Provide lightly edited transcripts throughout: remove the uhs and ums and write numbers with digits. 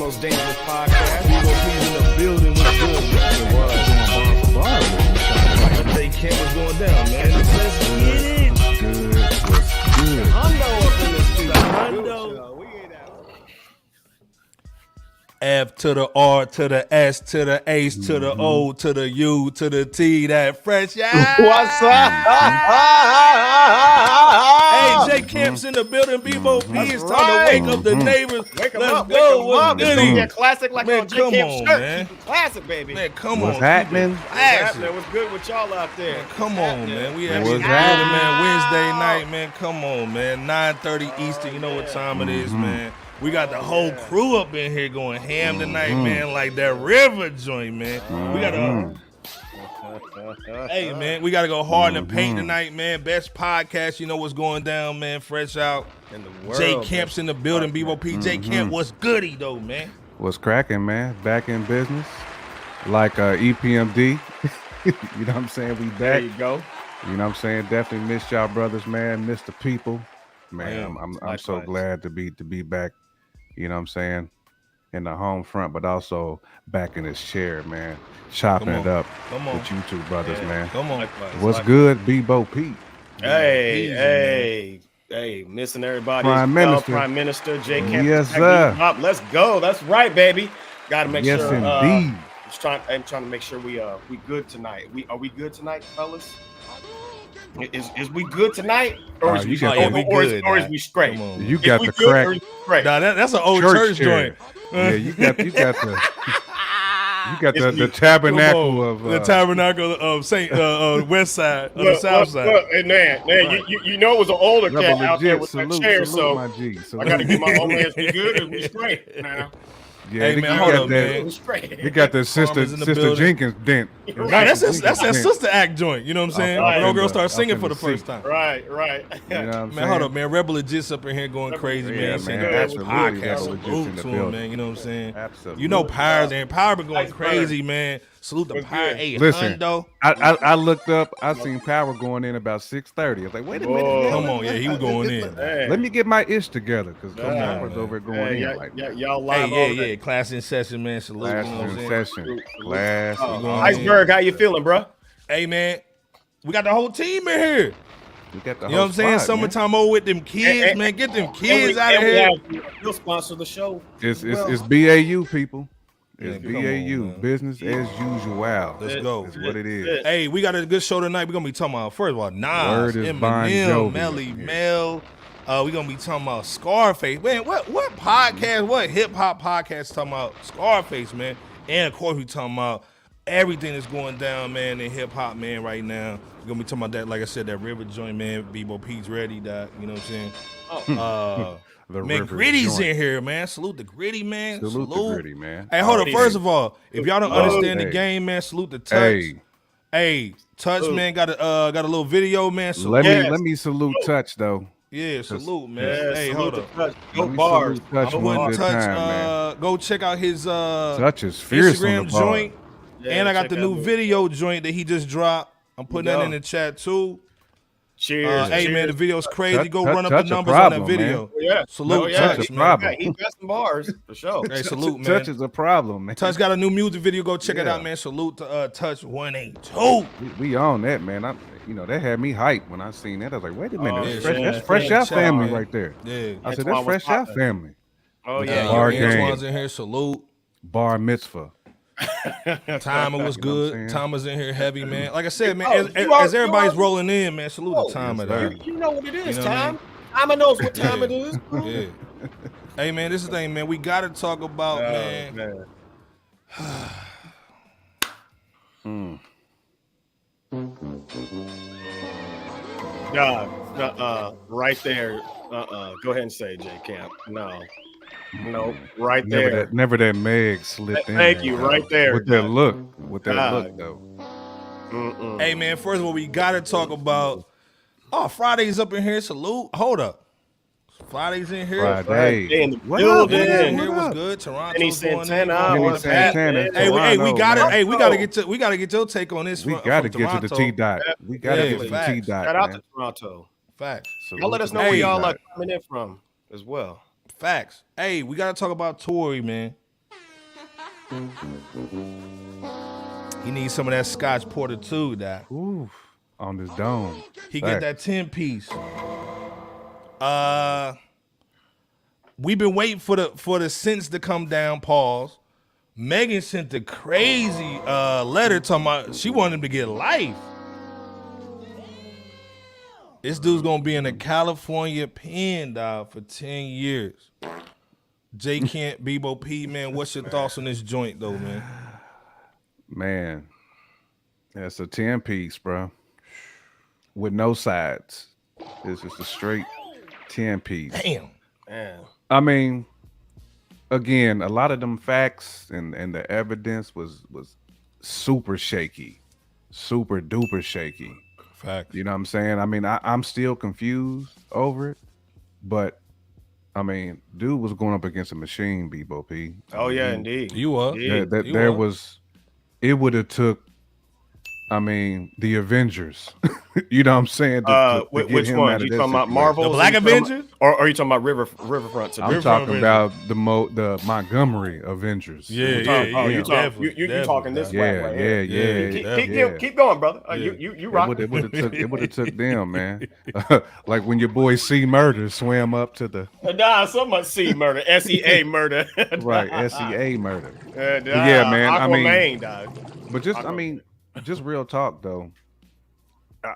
most dangerous podcast. BOP's in the building. What's good? It was. Bar. They Kent was going down, man. Let's get it. Good. Hundo up in this studio. Hundo. We ain't out. F to the R to the S to the H to the O to the U to the T, that fresh. Yeah. What's up? Hey, Jay Camp's in the building. Bebo P is time to wake up the neighbors. Wake them Let's up. go. What's What's good? goody? Yeah, classic like Man, on J. come Camp's on, shirt. man. Classic, baby. Man, come What's on. happening? Classic. What's good with y'all out there? Man, come on, man. We have What's building, happening? man. Wednesday night, man. Come on, man. 9:30 Eastern. You know what time it is, man. We got the whole crew up in here going ham tonight, man. Like that river joint, man. We got to. Hey, man, we got to go hard in the paint tonight, man. Best podcast. You know what's going down, man. Fresh out. In the world, Jay Camp's in the building. Bebo P. Jay Camp, what's goody, though, man? What's cracking, man? Back in business. Like EPMD. You know what I'm saying? We There back. you go. You know what I'm saying? Definitely missed y'all brothers, man. Missed the people. Man, I'm so Likewise. glad to be back, you know what I'm saying, in the home front, but also back in this chair, man. Chopping Come it on. up Come on. with you two brothers, man. Come on. Likewise. What's good, Bebo P? Hey, missing everybody. Prime Minister. Prime Minister Jay Camp. Yes, sir. Let's go. That's right, baby. Got to make Yes, sure. indeed. I'm trying to make sure we good tonight. Are we good tonight, fellas? Is we good tonight, or is you we got the- we good, or is man. we straight? Come on, You Is got we the good or crack. is we straight? Nah, that's an old Church church chair. joint. Yeah, you got the It's the me. tabernacle of the tabernacle of Saint West Side of the Look, South Side. look, and man, you know it was an older cat Rebel out there legit. with Salute, that chair, salute, so my G. I Salute. got to get my own ass be good and we straight now. Yeah, Hey, you man, got hold up, that. man. We straight. You got the sister Farmers in the sister building. Jenkins dent. Nah, that's that Dent. sister act joint. You know what I'm saying? right. When old girl Up in start the- singing up for in the the first seat. time. Right. You know what I'm Man, saying? hold up, man. Rebel Legit's up in here going crazy, Yeah, man. man, Saying absolutely. podcast. Rebel Legit's in Salute the to him, building. man. You know what I'm saying? Absolutely. You know Pyre's and Pyre been going Nice crazy, man. Salute the What's Pyre. good? Hey, Listen, Hundo. I looked up. I seen Power going in about 6:30. I was like, wait a minute. Whoa. man, Come on, yeah, he was going in. Hey. Let me get my ish together because Come on, Power's man. over going Yeah, in like y'all Hey, live over yeah. Class in session, man. Salute. class You know what I'm in saying? session. Class. going Iceberg, how you feeling, bro? Hey, man. We got the whole team in here. We got the You know what I'm saying? squad, man. Summertime over with them kids, And- man. Get them And kids we- out of and we here. You'll sponsor the show. It's as well. it's BAU people. It's Yeah, come on, BAU, man. business as usual. Let's go. That's what it is. Hey, we got a good show tonight. We're gonna be talking about, first of all, Nas, Word is Bon Eminem, Jovi Melly up here. Mel. We're gonna be talking about Scarface. Man, what podcast, what hip hop podcast talking about Scarface, man? And of course we talking about everything that's going down, man, in hip hop, man, right now. We're gonna be talking about that, like I said, that river joint, man. Bebo P's ready, doc. You know what I'm saying? The Man, River Gritty's joint. in here, man. Salute the Gritty, man. Salute the Gritty, man. Hey, hold up. Hey. First of all, if y'all don't understand the Hey. game, man, salute the Touch. Hey, Touch, man, got a little video, man. So, let me salute Touch though. yeah, salute, man. Yeah, hey, salute hold the up. Touch. Let Go me bars. salute Touch Go one and good Touch, time, man. go check out his Touch is fierce on Instagram the bar. joint. Yeah, and I got check the out new the- video joint that he just dropped. I'm putting that Yeah. in the chat too. Cheers. Hey, man, the cheers. video's crazy. Touch- go Touch- run up Touch the a numbers problem, on that video. Yeah. Salute Oh, yeah. Touch, Touch a man. problem. He got some bars for sure. Hey, salute, man. Touch is a problem, man. Touch got a new music video. Go check it Yeah. out, man. Salute to Touch 182. We on that, man. That had me hyped when I seen that. I was like, wait a minute, Oh, that's yeah, fresh, yeah. that's Fresh Yeah, Out shout out, family man. right there. Yeah. I said Antoine that's was Fresh Out popping. family. Oh Yeah, yeah. Bar your game. Antoine's in here. Salute. Bar mitzvah. Timer was You know what I'm good. saying? Timer's in here heavy, man. Like I said, man, Oh, as, you as, are- as everybody's you are- rolling in, man, salute Oh, the timer. yes, sir. dog. You know what it is, You know what I Tom. Timer knows what time Yeah. it is. Yeah. Hey, man, this is the thing, man. We got to talk about, man. Right there. Go ahead and say, J Camp. No, right there. Never that Meg slipped in. Thank there, you, though. right there, With that God. look. With that God. look, though. Mm-mm. Hey, man, first of all, we got to talk about, Friday's up in here. Salute. Hold up. Friday's in here. Friday. In the What building. up, Friday's in man? here What was up? good. Toronto's Kenny going in. Santana. Kenny What's that, Santana, man? Hey, we Toronto, got man. it. Hey, we gotta get your take on this. We from- got to from get to the Toronto. T dot. We got to Yeah, get to the facts. T dot. Shout out man. to Toronto. Facts. Y'all let us know Hey. where y'all are coming in from as well. Facts. Hey, we gotta talk about Tory, man. He needs some of that Scotch Porter too, that. Ooh, on this dome. He get that 10-piece. We've been waiting for the sentence to come down. Pause. Megan sent the crazy letter talking about she wanted him to get life. This dude's gonna be in a California pen, dog, for 10 years. J. Kent, Bebo P, man, what's your thoughts on this joint, though, man? Man, that's a 10-piece, bro. With no sides. It's just a straight 10-piece. Damn. Man. I mean, again, a lot of them facts and the evidence was super shaky. Super duper shaky. Facts. You know what I'm saying? I mean, I'm still confused over it, but I mean, dude was going up against a machine, Bebo P. Oh yeah, indeed. You are. It would have took, I mean, the Avengers. You know what I'm saying? To which get him one? out of You that talking about situation. Marvel? The Black Avengers? Or are you talking about Riverfront? I'm talking about the Montgomery Avengers. You talking this way right here. Keep going, brother. You rock. It would have took them, man. Like when your boy C Murder swam up to the So much C murder, SEA murder, right? SEA murder. Yeah, man. Aquaman, I mean, dog. but just real talk though.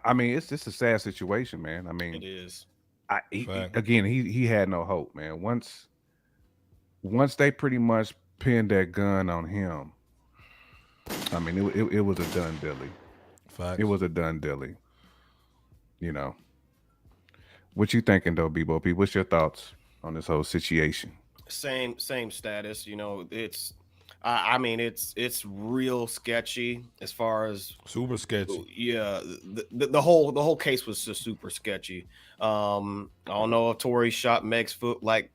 I mean, it's just a sad situation, man. I mean, It is. Again, he had no hope, man. Once they pretty much pinned that gun on him, I mean, it was a done dilly. Facts. It was a done dilly. You know. What you thinking though, Bebo P? What's your thoughts on this whole situation? Same status. You know, it's. I mean, it's real sketchy as far as super sketchy. Yeah, the whole case was just super sketchy. I don't know if Tory shot Meg's foot like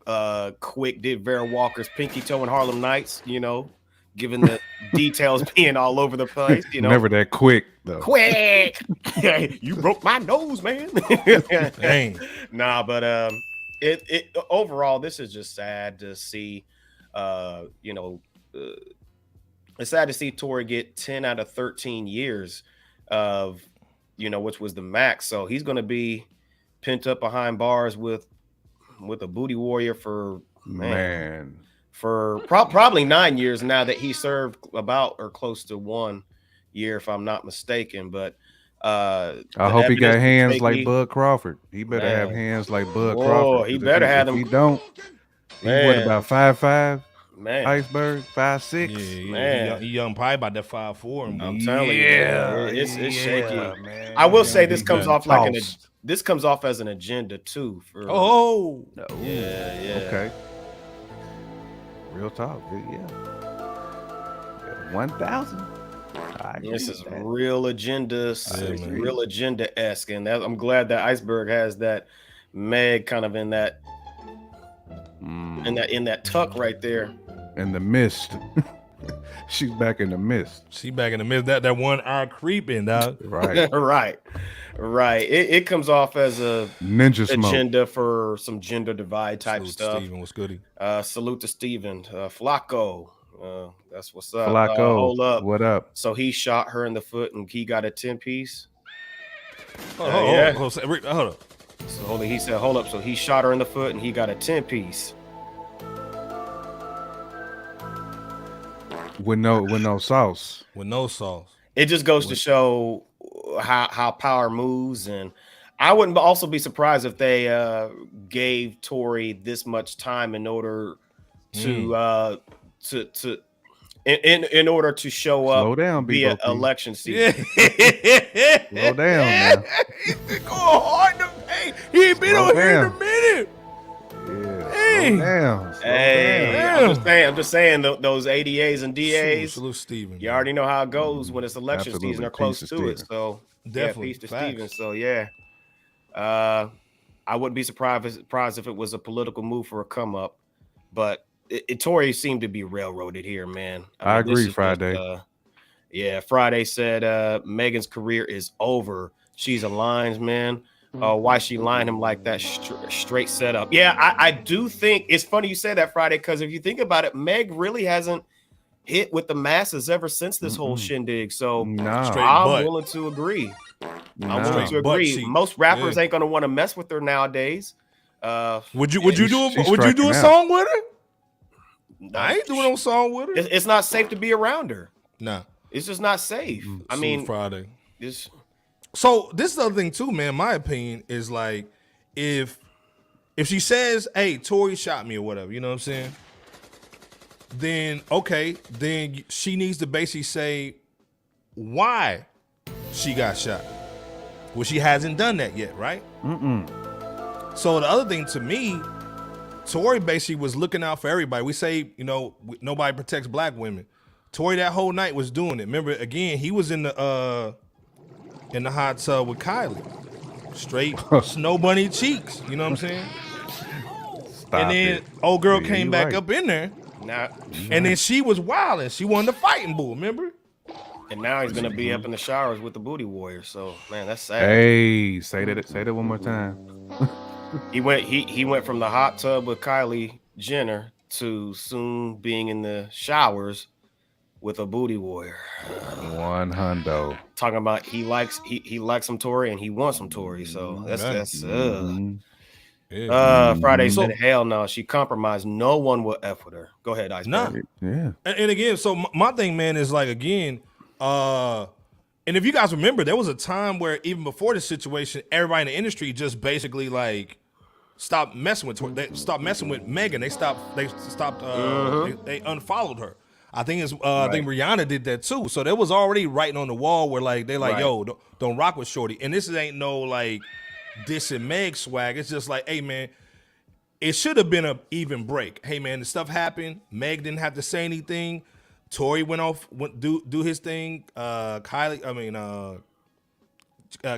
Quick did Vera Walker's pinky toe in Harlem Nights. You know, given the details being all over the place. You know, never that quick though. Quick, you broke my nose, man. Dang. Nah, but it overall, this is just sad to see. You know. It's sad to see Tory get 10 out of 13 years of, you know, which was the max. So he's going to be pent up behind bars with a booty warrior for probably 9 years now that he served about or close to 1 year, if I'm not mistaken. But I hope he got hands like Bud Crawford. He better have hands like Bud Crawford. He better have them. If he don't, he what about 5'5"? Man, Iceberg 5'6". Yeah, man, he young, probably about that 5'4". I'm telling you, it's shaky. Man. I will say this comes off like this comes off as an agenda too. For yeah. Okay. Real talk, yeah. 1,000. This is real agenda, real agenda-esque, and I'm glad that Iceberg has that Meg kind of in that tuck right there. In the mist. She's back in the mist. She back in the mist. That one eye creeping, dog. Right. right. It comes off as a ninja agenda for some gender divide type Salute stuff. Steven, what's goody? Salute to Steven. Flacco. That's what's up. Flacco. Hold up. What up? So he shot her in the foot and he got a 10-piece. Hold up. So he said, hold up. So he shot her in the foot and he got a 10-piece. With no sauce. It just goes to show how power moves, and I wouldn't also be surprised if they gave Tory this much time in order to in order to show up. Slow down, via election season. Slow down, man. He's been going hard to pay. He ain't been on here in a minute. Yeah. I'm just saying those ADAs and DAs. Salute Steven. You already know how it goes when it's election season or close to it. So definitely peace to Steven. So I wouldn't be surprised if it was a political move for a come up, but Tory seemed to be railroaded here, man. I agree. Friday. Friday said Megan's career is over. She's a lines man. Why she lined him like that straight setup. Yeah, I do think it's funny you said that, Friday, because if you think about it, Meg really hasn't hit with the masses ever since this whole shindig. So Straight I'm butt. willing to agree. I'm Nah. willing to Butt agree. cheeks. Most rappers Yeah. ain't gonna want to mess with her nowadays. Would you she's do a striking out. song with her? I ain't doing no song with her. It's not safe to be around her. Nah. It's just not safe. I mean, Friday. it's So this is the other thing too, man. My opinion is like, if she says, "Hey, Tory shot me" or whatever, you know what I'm saying? Then okay, then she needs to basically say why she got shot. Well, she hasn't done that yet, right? So the other thing to me, Tory basically was looking out for everybody. We say, you know, nobody protects black women. Tory that whole night was doing it. Remember, again, he was in the hot tub with Kylie. Straight snow bunny cheeks. You know what I'm saying? And then old girl came back up in there. And then she was wilding. She won the fighting bull, remember? and now he's gonna be up in the showers with the booty warrior. So man, that's sad. Hey, say that one more time. He went from the hot tub with Kylie Jenner to soon being in the showers with a booty warrior. 100. Talking about he likes some Tory and he wants some Tory. So that's Friday said hell no. She compromised. No one will F with her. Go ahead, Ice. Nah. Yeah. And again, so my thing, man, is like, again, and if you guys remember, there was a time where even before this situation, everybody in the industry just basically like stopped messing with Tory. They stopped messing with Megan. They unfollowed her. I think I think Rihanna did that too. So there was already writing on the wall where like they like, yo, don't rock with Shorty. And this ain't no like dissing Meg swag. It's just like, hey man, it should have been an even break. Hey man, the stuff happened. Meg didn't have to say anything. Tory went do his thing.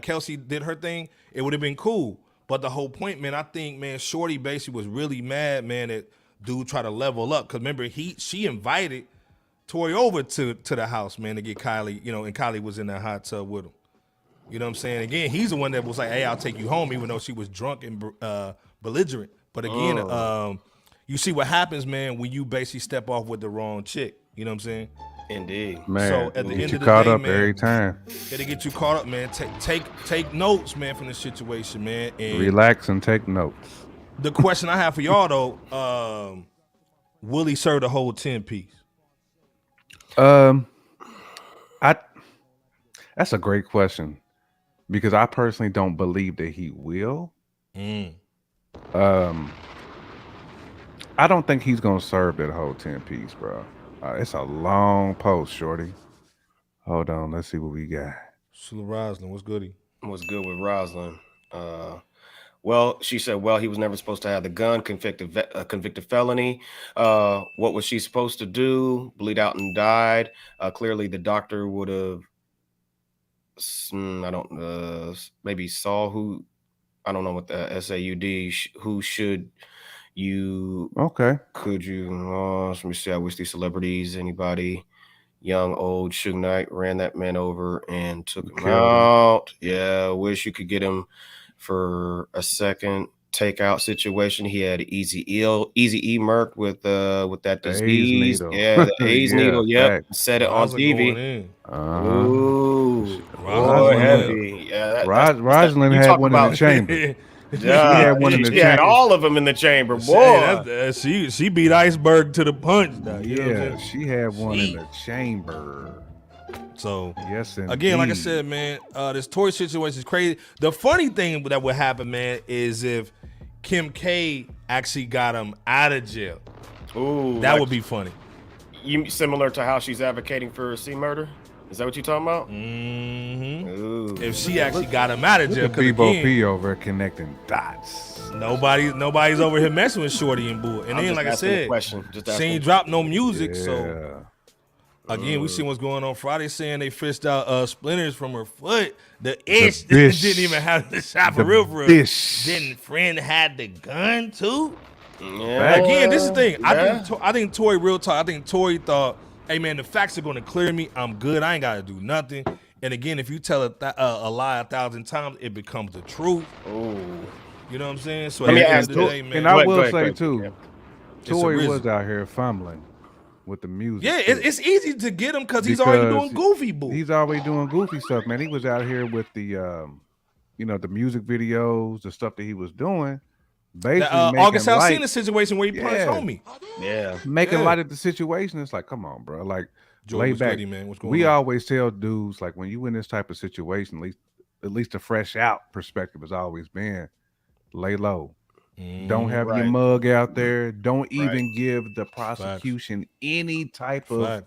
Kelsey did her thing. It would have been cool. But the whole point, man, I think, man, Shorty basically was really mad, man, that dude tried to level up. Cause remember, she invited Tory over to the house, man, to get Kylie, and Kylie was in that hot tub with him. You know what I'm saying? Again, he's the one that was like, hey, I'll take you home, even though she was drunk and belligerent. But again, you see what happens, man, when you basically step off with the wrong chick. You know what I'm saying? Indeed. Man, so at the end you of the caught day, up man, every time. It'll get you caught up, man. Take notes, man, from the situation, man. And relax and take notes. the question I have for y'all though, will he serve the whole 10-piece? That's a great question because I personally don't believe that he will. I don't think he's gonna serve that whole 10-piece, bro. It's a long post, shorty. Hold on, let's see what we got. Sula Roslyn, what's goody? What's good with Roslyn? Well, she said, well, he was never supposed to have the gun, convicted felony. What was she supposed to do? Bleed out and died. Clearly, the doctor would have, maybe saw who, I don't know what the SAUD, who should you, Okay. could you, let me see, I wish these celebrities, anybody, young, old, Suge Knight ran that man over and took him out. Yeah, wish you could get him for a second takeout situation. He had Easy E murked with that disease. Yeah, the AIDS needle. Yep, said it on TV. Ooh, boy, heavy. Yeah, Rosalind had one in the chamber. She had all of them in the chamber. Boy, she beat Iceberg to the punch. Now, you know what I'm saying? She had one in the chamber. So yes, indeed. Again, like I said, man, this Tory situation is crazy. The funny thing that would happen, man, is if Kim K actually got him out of jail. Ooh, that would be funny. You similar to how she's advocating for C murder? Is that what you're talking about? Mm-hmm. Ooh. If she actually got him out of jail, Bebo P over connecting dots. Nobody's over here messing with Shorty and Bull. And then, like I said, she ain't dropped no music, so. Again, we see what's going on Friday, saying they fished out splinters from her foot. The ish didn't even have the shot for real. Didn't friend had the gun too? Yeah. Again, this is the thing. I think Tory, real talk, I think Tory thought, hey man, the facts are going to clear me. I'm good. I ain't got to do nothing. And again, if you tell a lie 1,000 times, it becomes the truth. Oh, you know what I'm saying? So Let me at the ask end of the day, man, and I will say too, Tory was out here fumbling. with the music. Yeah, too. it's easy to get him because he's already doing goofy boo. He's already doing goofy stuff, man. He was out here with the, the music videos, the stuff that he was doing. Basically, August Alsina situation where he punched homie. Yeah, making light of the situation. It's like, come on, bro. Like, Jordan, lay what's back. goody, man? What's going We on? always tell dudes, like, when you in this type of situation, at least a fresh out perspective has always been lay low. Don't have your mug out there. Don't even give the prosecution any type of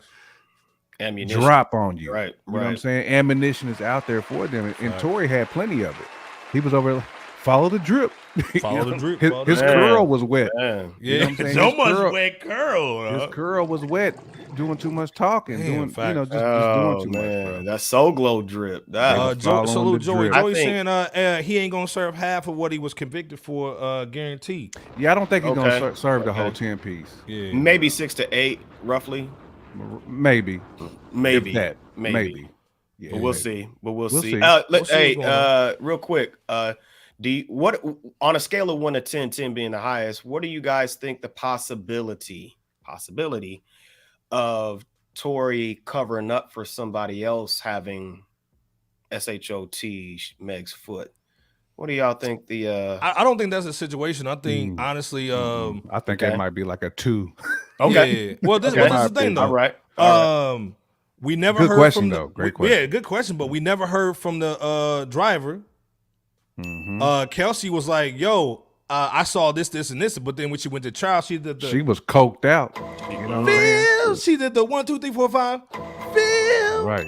ammunition drop on you. Right. You know what I'm saying? Ammunition is out there for them. And Tory had plenty of it. He was over, follow the drip. Follow the drip. His curl was wet. Man. Yeah, you know what I'm saying? so much wet curl. His curl was wet, doing too much talking, Damn, just doing too much. Bro. That Soul Glow drip. That Salute Joey. drip. Joey saying he ain't gonna serve half of what he was convicted for, guaranteed. Yeah, I don't think he's gonna serve the whole 10 piece. Yeah, maybe 6 to 8, roughly. Maybe. Maybe. If that. Maybe. Yeah, But we'll see. But we'll see. see. Real quick. What on a scale of 1 to 10, 10 being the highest, what do you guys think the possibility of Tory covering up for somebody else having SHOT Meg's foot? What do y'all think the I don't think that's a situation. I think honestly, I think it might be like a 2. Okay. Yeah. Well, this is the thing though. All right. We never good heard question, from though. Great question. Yeah, good question. But we never heard from the driver. Kelsey was like, "Yo, I saw this, and this." But then when she went to trial, she did she was coked out. You know what I'm saying? She did the 1, 2, 3, 4, 5. Phil. Right.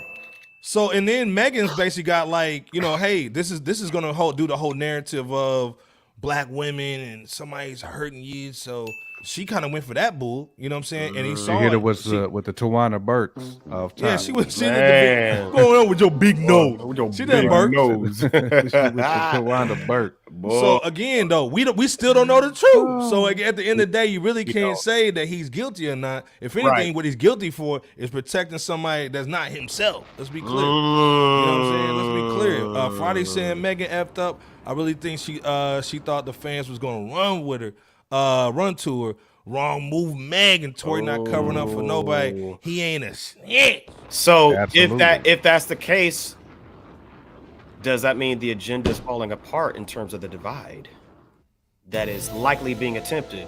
So and then Megan's basically got like, hey, this is gonna do the whole narrative of black women and somebody's hurting you. So she kind of went for that bull, you know what I'm saying? And he saw it was with the Tawana Burks of time. Yeah, she did the big, going on with your big nose. She did Burke. She was with the Tawana Burke. So again, though, we still don't know the truth. So at the end of the day, you really can't say that he's guilty or not. If anything, what he's guilty for is protecting somebody that's not himself. Let's be clear. You know what I'm saying? Let's be clear. Friday saying Megan effed up. I really think she thought the fans was gonna run with her. Run to her. Wrong move, Meg, and Tory not covering up for nobody. He ain't a snitch. So Absolutely. if that's the case, does that mean the agenda is falling apart in terms of the divide that is likely being attempted?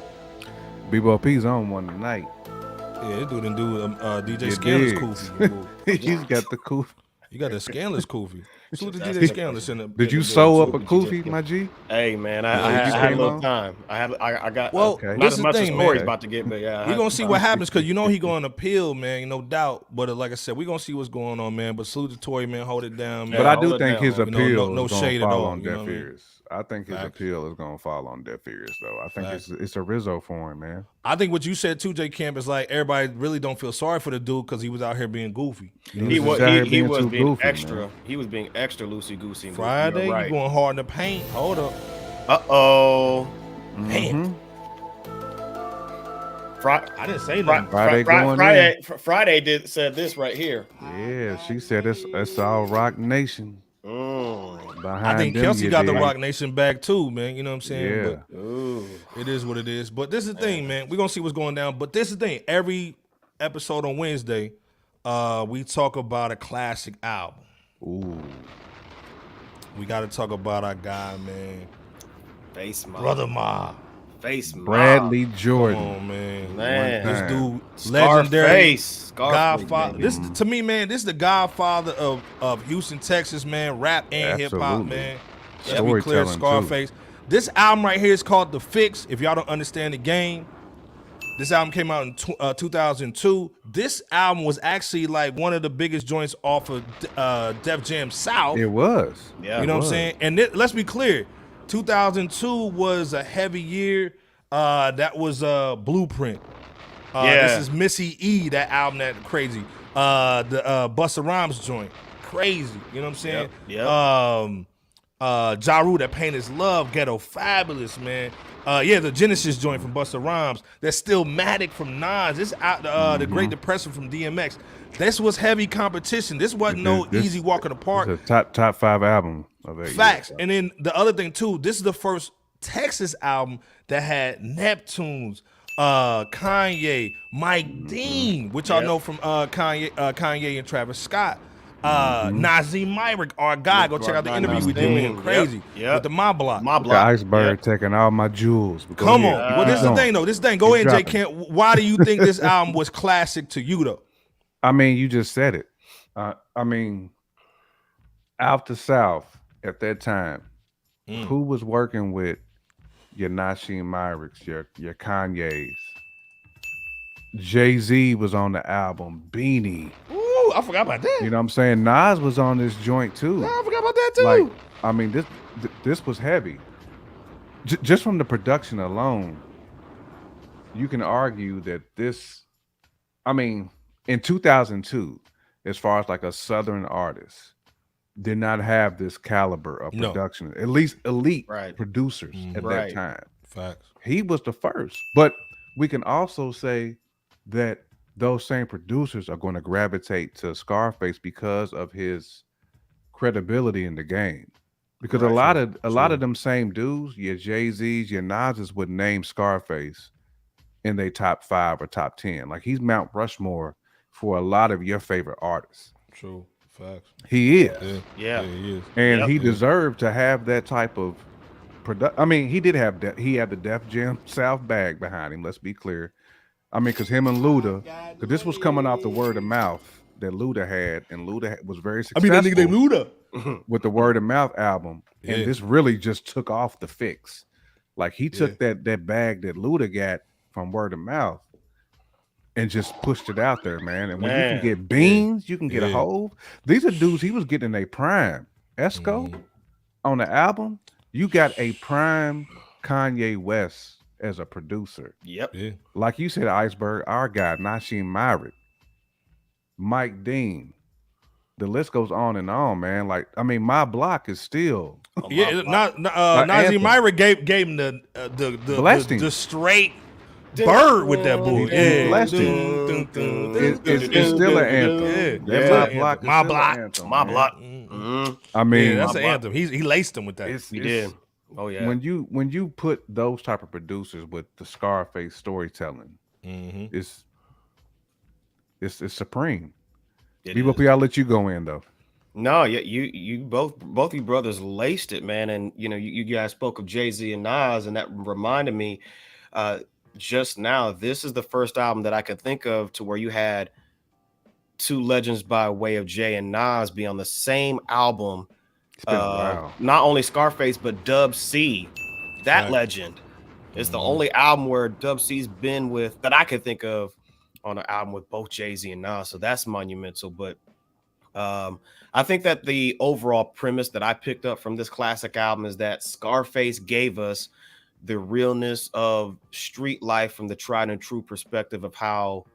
BBOP's on one tonight. Yeah, this dude didn't do DJ Scandalous Koofy. He's got the Koofy. You got the Scandalous Koofy. Salute the DJ Scandalous in the. Did you sew up a Koofy, my G? Hey man, I had a little time. I got not as the much as thing, Corey's man. about to get, but yeah. We're gonna see what happens because he going to appeal, man, no doubt. But like I said, we're gonna see what's going on, man. But salute to Tory, man, hold it down, man. But I do think his man. appeal No is shade going to at fall all, on you know deaf what I mean? ears. I think his appeal is going to fall on deaf ears, though. I think it's a Rizzo for him, man. I think what you said too, J Camp, is like everybody really don't feel sorry for the dude because he was out here being goofy. He was being extra. Man. He was being extra loosey goosey. Friday, you going hard in the paint. Hold up. Mm-hmm. I didn't say nothing. Friday said this right here. Yeah, she said it's all Rock Nation. I think Kelsey got the Rock Nation back too, man. You know what I'm saying? Yeah. But it is what it is. But this is the thing, man. We're gonna see what's going down. But this is the thing. Every episode on Wednesday, we talk about a classic album. Ooh. We gotta talk about our guy, man. Face Mob. Brother Ma. Face Mob. Bradley Jordan. Come on, man. This dude, legendary. Scarface, Godfather. This to me, man, this is the godfather of Houston, Texas, man. Rap and hip hop, man. Let's be clear, Scarface. Too. This album right here is called The Fix. If y'all don't understand the game, this album came out in 2002. This album was actually like one of the biggest joints off of Def Jam South. It was. Yeah, you know what I'm saying? And let's be clear. 2002 was a heavy year. That was Blueprint. This is Missy E, that album, that crazy. The Busta Rhymes joint, crazy. You know what I'm saying? Yep. Ja Rule, That Pain Is Love, Ghetto Fabulous, man. The Genesis joint from Busta Rhymes. That's Stillmatic from Nas. This the Great Depression from DMX. This was heavy competition. This wasn't no easy walk in the park. It's a top 5 album of that Facts. year. And then the other thing too, this is the first Texas album that had Neptunes, Kanye, Mike Dean, which y'all know from Kanye and Travis Scott. Nazim Myrick, our guy. Go check out the interview we did with him. Crazy. With the Mob Block. The Iceberg taking all my jewels. Come on. Well, this is the thing, though. This thing. Go ahead, Jay Kent. Why do you think this album was classic to you, though? I mean, you just said it. I mean, out the South at that time, who was working with your Nazim Myricks, your Kanye's? Jay-Z was on the album. Beanie. Ooh, I forgot about that. You know what I'm saying? Nas was on this joint too. I forgot about that too. Like, I mean, this was heavy. Just from the production alone, you can argue that this, I mean, in 2002, as far as like a Southern artist, did not have this caliber of production, at least elite producers at that time. Facts. He was the first. But we can also say that those same producers are going to gravitate to Scarface because of his credibility in the game. Because a lot of them same dudes, your Jay-Z's, your Nas's, would name Scarface in their top 5 or top 10. Like, he's Mount Rushmore for a lot of your favorite artists. True. Facts. He is. Yeah, he is. And he deserved to have that type of production. I mean, he did have he had the Def Jam South bag behind him. Let's be clear. I mean, because him and Luda, because this was coming off the word of mouth that Luda had, and Luda was very successful. I mean, that nigga named Luda with the word of mouth album, and this really just took off the fix. Like, he took that bag that Luda got from word of mouth and just pushed it out there, man. And when you can get Beans, you can get a Hove. These are dudes he was getting a prime. Esco on the album, you got a prime Kanye West as a producer. Yep. Yeah. Like you said, Iceberg, our guy, Nazim Myrick, Mike Dean. The list goes on and on, man. Like, I mean, My Block is still Nazim Myrick gave him the straight bird with that bull. Yeah, blessed him. It's still an anthem. My block. My block. I mean, that's an anthem. He laced him with that. He did. Oh yeah. When you put those type of producers with the Scarface storytelling, it's supreme. BBP, I'll let you go in though. No, you both you brothers laced it, man. And you guys spoke of Jay-Z and Nas, and that reminded me just now, this is the first album that I could think of to where you had two legends by way of Jay and Nas be on the same album. Not only Scarface, but Dub C. That legend is the only album where Dub C's been with, that I could think of, on an album with both Jay-Z and Nas. So that's monumental. But I think that the overall premise that I picked up from this classic album is that Scarface gave us the realness of street life from the tried and true perspective of how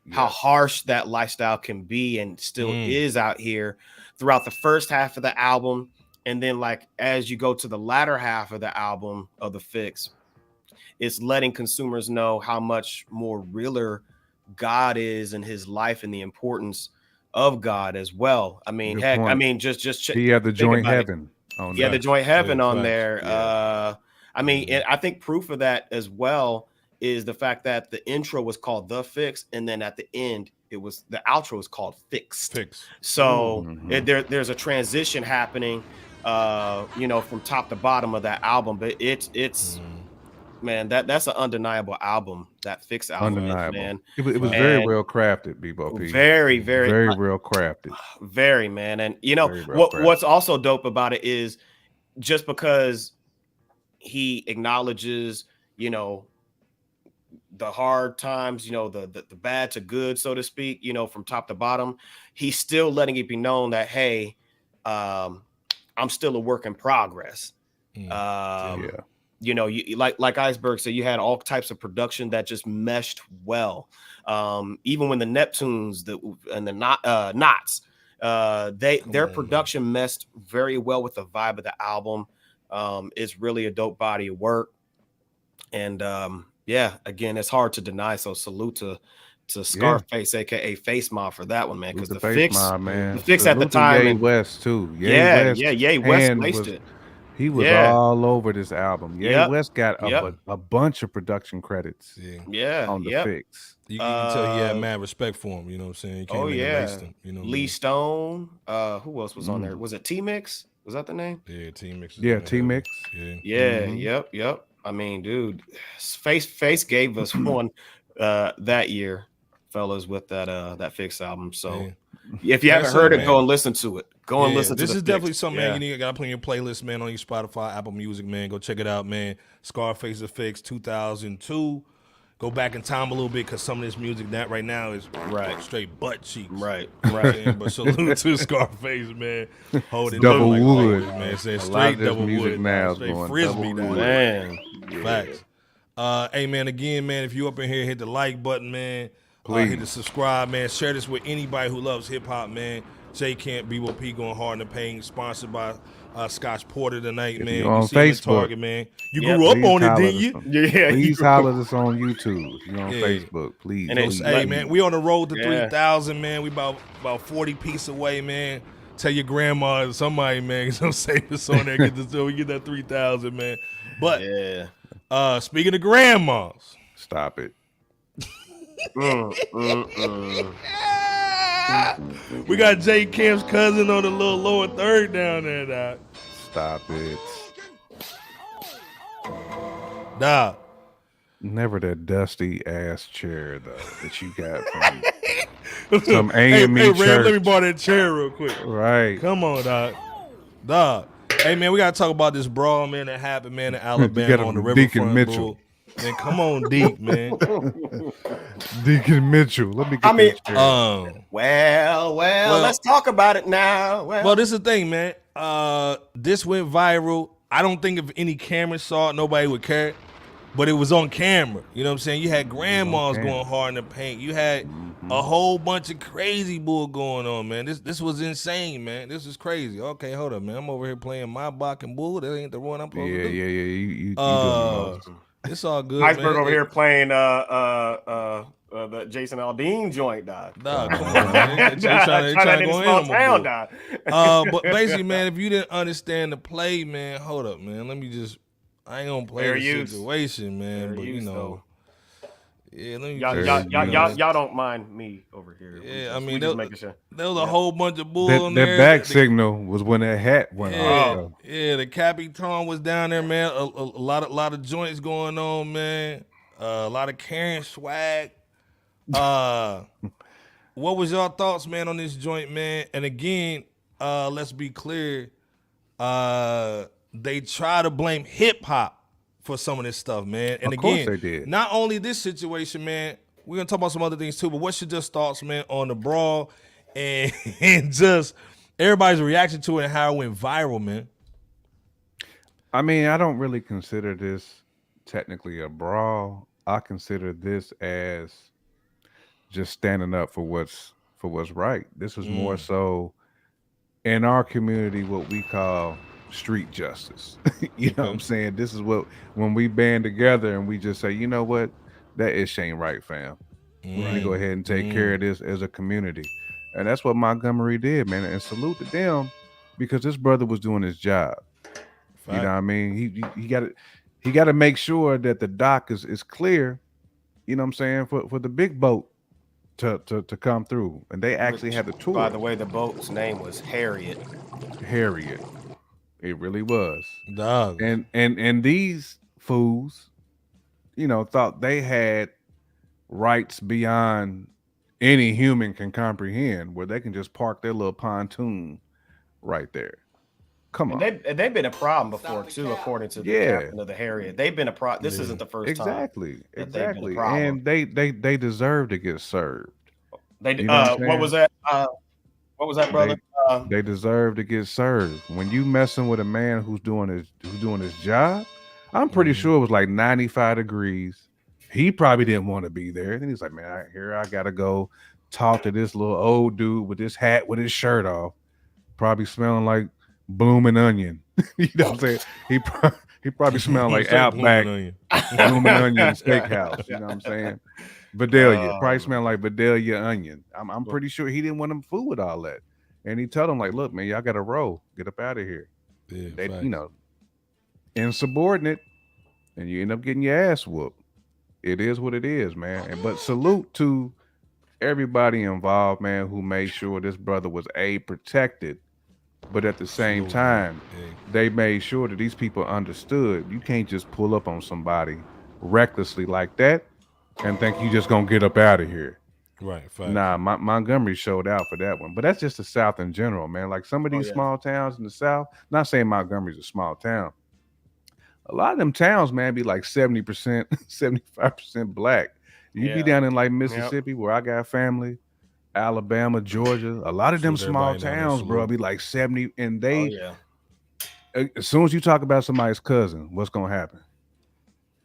harsh that lifestyle can be and still is out here throughout the first half of the album. And then, like, as you go to the latter half of the album of The Fix, it's letting consumers know how much more realer God is in his life and the importance of God as well. I mean, heck, I mean, just he had the joint heaven on there. Yeah, the joint heaven on there. I mean, and I think proof of that as well is the fact that the intro was called The Fix, and then at the end, the outro was called Fixed. So there's a transition happening, from top to bottom of that album. But it's man, that's an undeniable album. That Fix album, undeniable. Man. It was very well crafted, Bebo P. Very well crafted. Very, man. And what's also dope about it is just because he acknowledges, the hard times, the bad to good, so to speak, from top to bottom, he's still letting it be known that, hey, I'm still a work in progress. Like Iceberg said, you had all types of production that just meshed well. Even when the Neptunes and the Knots, their production meshed very well with the vibe of the album. It's really a dope body of work. And again, it's hard to deny. So salute to Scarface, aka Face Mob, for that one, man. Because the Fix, man. The Fix at the time, Ye West too. Ye West laced it. He was Yeah. all over this album. Ye Yep. West got Yep. a bunch of production credits Yeah. on the Yep. fix. You can tell he had mad respect for him. You know what I'm saying? He came Oh in and yeah. laced him. You know what I Lee mean? Stone. Who else was on there? Was it T-Mix? Was that the name? Yeah, T-Mix. Yeah, T-Mix. Yeah. Yeah. Yep. I mean, dude, Face gave us one that year, fellas, with that Fix album. So if you haven't heard it, go and listen to it. Go and listen to this the is definitely Fix. something, man. You gotta put in your playlist, man, on your Spotify, Apple Music, man. Go check it out, man. Scarface the Fix 2002. Go back in time a little bit because some of this music that right now is straight butt cheeks. Right. But salute to Scarface, man. Hold it Double like wood, always, man. Say a lot straight of this double music wood, now is straight going frisbee, double now. wood. Man. Facts. Hey, man, again, man, if you up in here, hit the like button, man. Hit the subscribe, man. Share this with anybody who loves hip-hop, man. J Camp, BOP going hard in the paint. Sponsored by Scotch Porter tonight, man. You on see him in Facebook. Target, man. You grew up on it, didn't you? Yeah. Please holler at us on YouTube. If you're on Facebook, please. And please. Hey, man, we on the road to 3,000, man. We about 40 pieces away, man. Tell your grandma or somebody, man, some save us on there. Get this, we get that 3,000, man. But speaking of grandmas, stop it. We got J Camp's cousin on the little lower third down there, dog. Stop it. Dog. Never that dusty ass chair though that you got from some AME Hey, church. Ram, let me borrow that chair real quick. Right. Come on, dog. Hey, man, we gotta talk about this brawl, man, that happened, man, in Alabama on the Deacon Riverfront. Mitchell. Man, come on, Deep, man. Deacon Mitchell. Let me get this chair. Well, let's talk about it now. Well, this is the thing, man. This went viral. I don't think if any camera saw it, nobody would care. But it was on camera. You know what I'm saying? You had grandmas going hard in the paint. You had a whole bunch of crazy bull going on, man. This was insane, man. This is crazy. Okay, hold up, man. I'm over here playing my Bach and bull. That ain't the one I'm supposed to do. Yeah. You doing it's all good. Iceberg man. over here playing the Jason Aldean joint, dog. Dog, come on, man. They trying to go in on my bull. Dog. But basically, man, if you didn't understand the play, man, hold up, man. I ain't gonna play the situation, man. But you know, let me y'all don't mind me over here. Yeah, we just making sure. There was a whole bunch of bull that on there. back signal was when that hat went off. Yeah, the Capitan was down there, man. A lot of joints going on, man. A lot of carrying swag. What was your thoughts, man, on this joint, man? And again, let's be clear. They try to blame hip hop for some of this stuff, man. And of course again, they did. Not only this situation, man. We're gonna talk about some other things too. But what's your just thoughts, man, on the brawl and just everybody's reaction to it and how it went viral, man? I mean, I don't really consider this technically a brawl. I consider this as just standing up for what's right. This was more so in our community what we call street justice. You know what I'm saying? This is what when we band together and we just say, you know what, that ish ain't right, fam. We need to go ahead and take care of this as a community. And that's what Montgomery did, man. And salute to them because this brother was doing his job. You know what I mean? He got to make sure that the dock is clear, you know what I'm saying, for the big boat to come through. And they actually had the tour. By the way, the boat's name was Harriet. It really was. Dog. And these fools, you know, thought they had rights beyond any human can comprehend, where they can just park their little pontoon right there. Come on. They've been a problem before too, according to the captain of the Harriet. They've been a problem. This isn't the first time. Exactly. And they deserve to get served. They what was that? What was that, brother? They deserve to get served. When you messing with a man who's doing his job, I'm pretty sure it was like 95 degrees. He probably didn't want to be there. And he's like, man, I gotta go talk to this little old dude with this hat with his shirt off, probably smelling like blooming onion. You know what I'm saying? He probably smelled like Outback blooming onion steakhouse. You know what I'm saying? Vidalia, probably smelled like Vidalia onion. I'm pretty sure he didn't want him fool with all that. And he told him like, look, man, y'all got to roll, get up out of here. Yeah, they, you know, insubordinate, and you end up getting your ass whooped. It is what it is, man. But salute to everybody involved, man, who made sure this brother was protected, but at the same Salute, time, man. they made sure that these people understood you can't just pull up on somebody recklessly like that and think you just gonna get up out of here. Right. Facts. Nah, Montgomery showed out for that one, but that's just the South in general, man. Like some of these small towns in the South, not saying Montgomery's a small town. A lot of them towns, man, be like 70%, 75% black. You be down in like Mississippi, where I got family, Alabama, Georgia. A lot of them small towns, bro, be like 70, and they. As soon as you talk about somebody's cousin, what's gonna happen?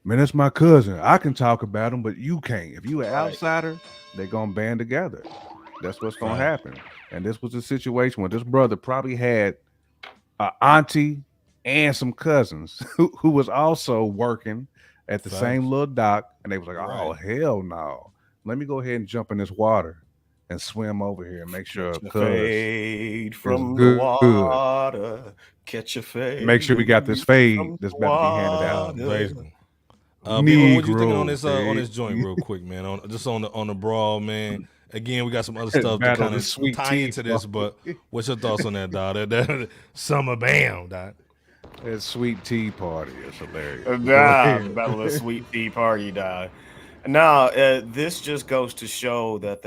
Man, that's my cousin. I can talk about him, but you can't. If you an outsider, they gonna band together. That's what's gonna happen. And this was a situation where this brother probably had an auntie and some cousins who was also working at the same little dock, and they was like, "Oh hell no! Let me go ahead and jump in this water and swim over here and make sure fade from the water, catch a fade. Make sure we got this fade that's about to be handed out." Basically. What you thinking on this joint, real quick, man? On the brawl, man. Again, we got some other stuff to kind of tie into this, but what's your thoughts on that, dog? That summer bam, dog. That sweet tea party is hilarious. Battle of sweet tea party, dog. Now, this just goes to show that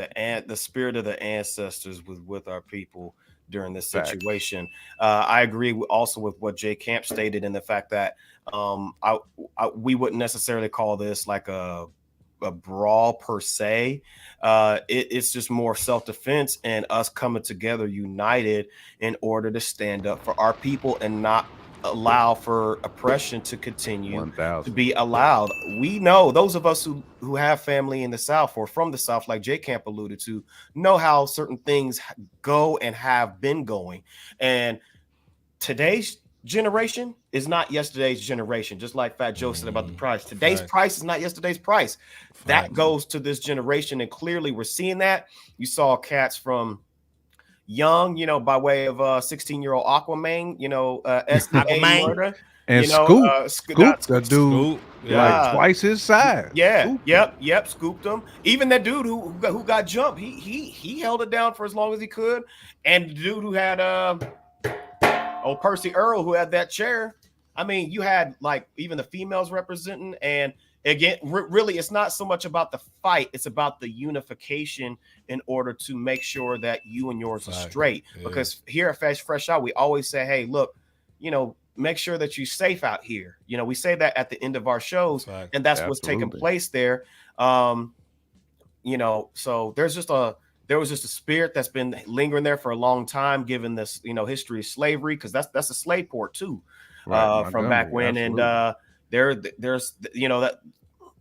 the spirit of the ancestors was with our people during this situation. I agree also with what Jay Camp stated in the fact that we wouldn't necessarily call this like a brawl per se. It's just more self-defense and us coming together united in order to stand up for our people and not allow for oppression to continue 1,000. to be allowed. We know, those of us who have family in the South or from the South, like Jay Camp alluded to, know how certain things go and have been going. And today's generation is not yesterday's generation, just like Fat Joe said about the price. Today's price is not yesterday's price. That goes to this generation, and clearly we're seeing that. You saw cats from Young, by way of 16-year-old Aquaman, SDA murder. And Scoop, the dude, like twice his size. Scooped him. Even that dude who got jumped, he held it down for as long as he could. And the dude who had Percy Earl, who had that chair. I mean, you had like even the females representing, and again, really, it's not so much about the fight; it's about the unification in order to make sure that you and yours are straight. Yeah. Because here at Fresh Out, we always say, "Hey, look, make sure that you're safe out here." We say that at the end of our shows, and that's what's taking place there. So there was just a spirit that's been lingering there for a long time, given this, history of slavery, because that's a slave port too, from back when. Absolutely. And there's that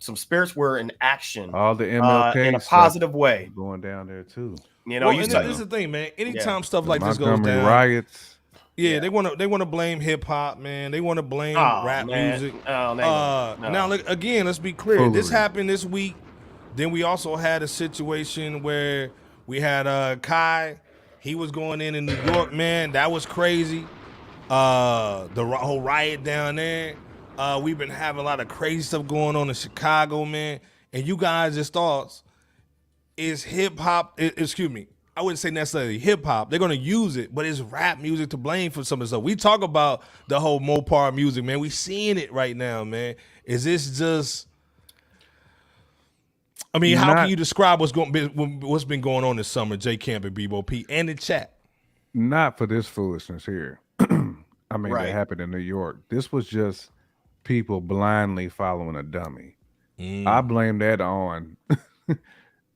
some spirits were in action, all the MLK in a positive way going down there too. This is the thing, man. Anytime stuff like this goes down, riots. Yeah, they want to blame hip hop, man. They want to blame rap music. Now, look, again, let's be clear. Foolery. This happened this week. Then we also had a situation where we had Kai. He was going in New York, man. That was crazy. The whole riot down there. We've been having a lot of crazy stuff going on in Chicago, man. And you guys' thoughts is hip hop? Excuse me. I wouldn't say necessarily hip hop. They're gonna use it, but it's rap music to blame for some of the stuff. We talk about the whole Mopar music, man. We seeing it right now, man. Is this just? I mean, how can you describe what's been going on this summer, J Camp and Bebo P and the chat? Not for this foolishness here. I mean, that happened in New York. This was just people blindly following a dummy. I blame that on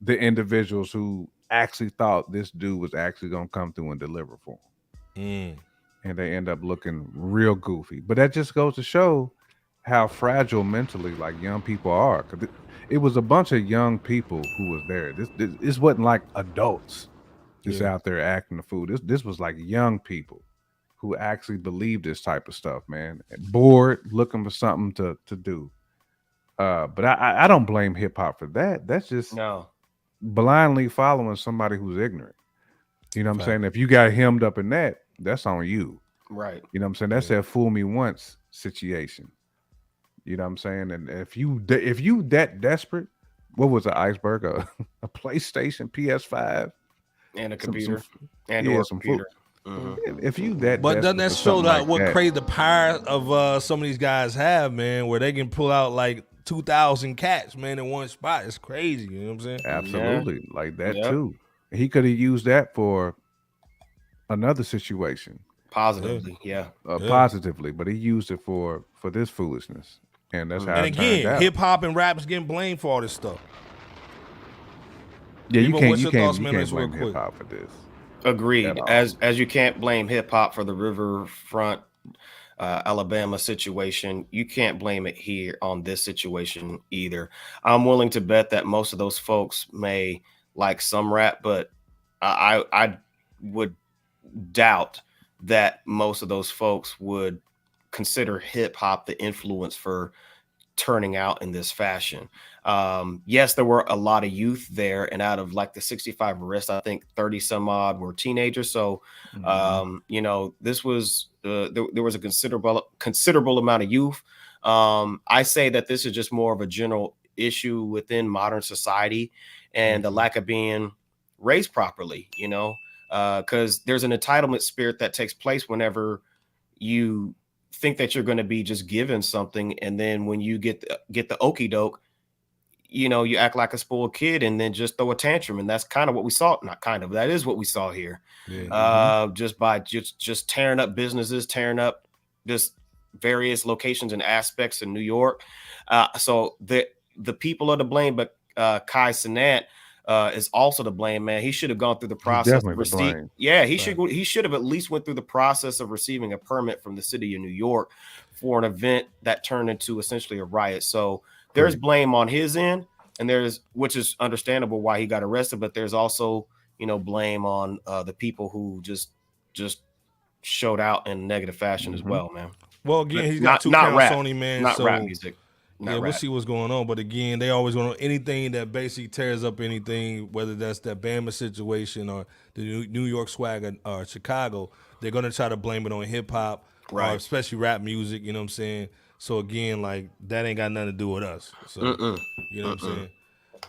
the individuals who actually thought this dude was actually going to come through and deliver for them. And they end up looking real goofy. But that just goes to show how fragile mentally like young people are. 'Cause it was a bunch of young people who was there. This wasn't like adults just out there acting the fool. This was like young people who actually believe this type of stuff, man. Bored, looking for something to do. But I don't blame hip hop for that. That's just blindly following somebody who's ignorant. You know what I'm saying? If you got hemmed up in that, that's on you. Right. You know what I'm saying? That's that fool me once, situation. You know what I'm saying? And if you that desperate, what was an iceberg? A PlayStation, PS5, And a computer, some computer. If you that, but doesn't that show like what that, crazy the power of some of these guys have, man? Where they can pull out like 2,000 cats, man, in one spot. It's crazy. You know what I'm saying? Absolutely, like that too. He could have used that for another situation, positively, positively, but he used it for this foolishness, and that's how. And it turned again, out. hip hop and rap is getting blamed for all this stuff. Yeah, you can't thoughts, blame hip hop for this. Agreed. As you can't blame hip hop for the Riverfront, Alabama situation, you can't blame it here on this situation either. I'm willing to bet that most of those folks may like some rap, but I would doubt that most of those folks would consider hip hop the influence for turning out in this fashion. Yes, there were a lot of youth there, and out of like the 65 arrests, I think 30 some odd were teenagers. So, you know, this was there was a considerable amount of youth. I say that this is just more of a general issue within modern society and the lack of being raised properly, you know, because there's an entitlement spirit that takes place whenever you think that you're going to be just given something, and then when you get the okey doke, you know, you act like a spoiled kid and then just throw a tantrum, and that's kind of what we saw. Not kind of, that is what we saw here. Just by just tearing up businesses, tearing up just various locations and aspects in New York. So the people are to blame, but Kai Cenat is also to blame, man. He should have gone through the process of receiving. Yeah, he should have at least went through the process of receiving a permit from the city of New York for an event that turned into essentially a riot. So there's blame on his end, and which is understandable why he got arrested, but there's also, you know, blame on the people who just showed out in negative fashion as well, man. Well, again, he's got 2 counts on him, man. Not rap music. We'll see what's going on. But again, they always going to anything that basically tears up anything, whether that's that Bama situation or the New York swag or Chicago, they're going to try to blame it on hip hop, right? Especially rap music. You know what I'm saying? So again, like that ain't got nothing to do with us. So you know what I'm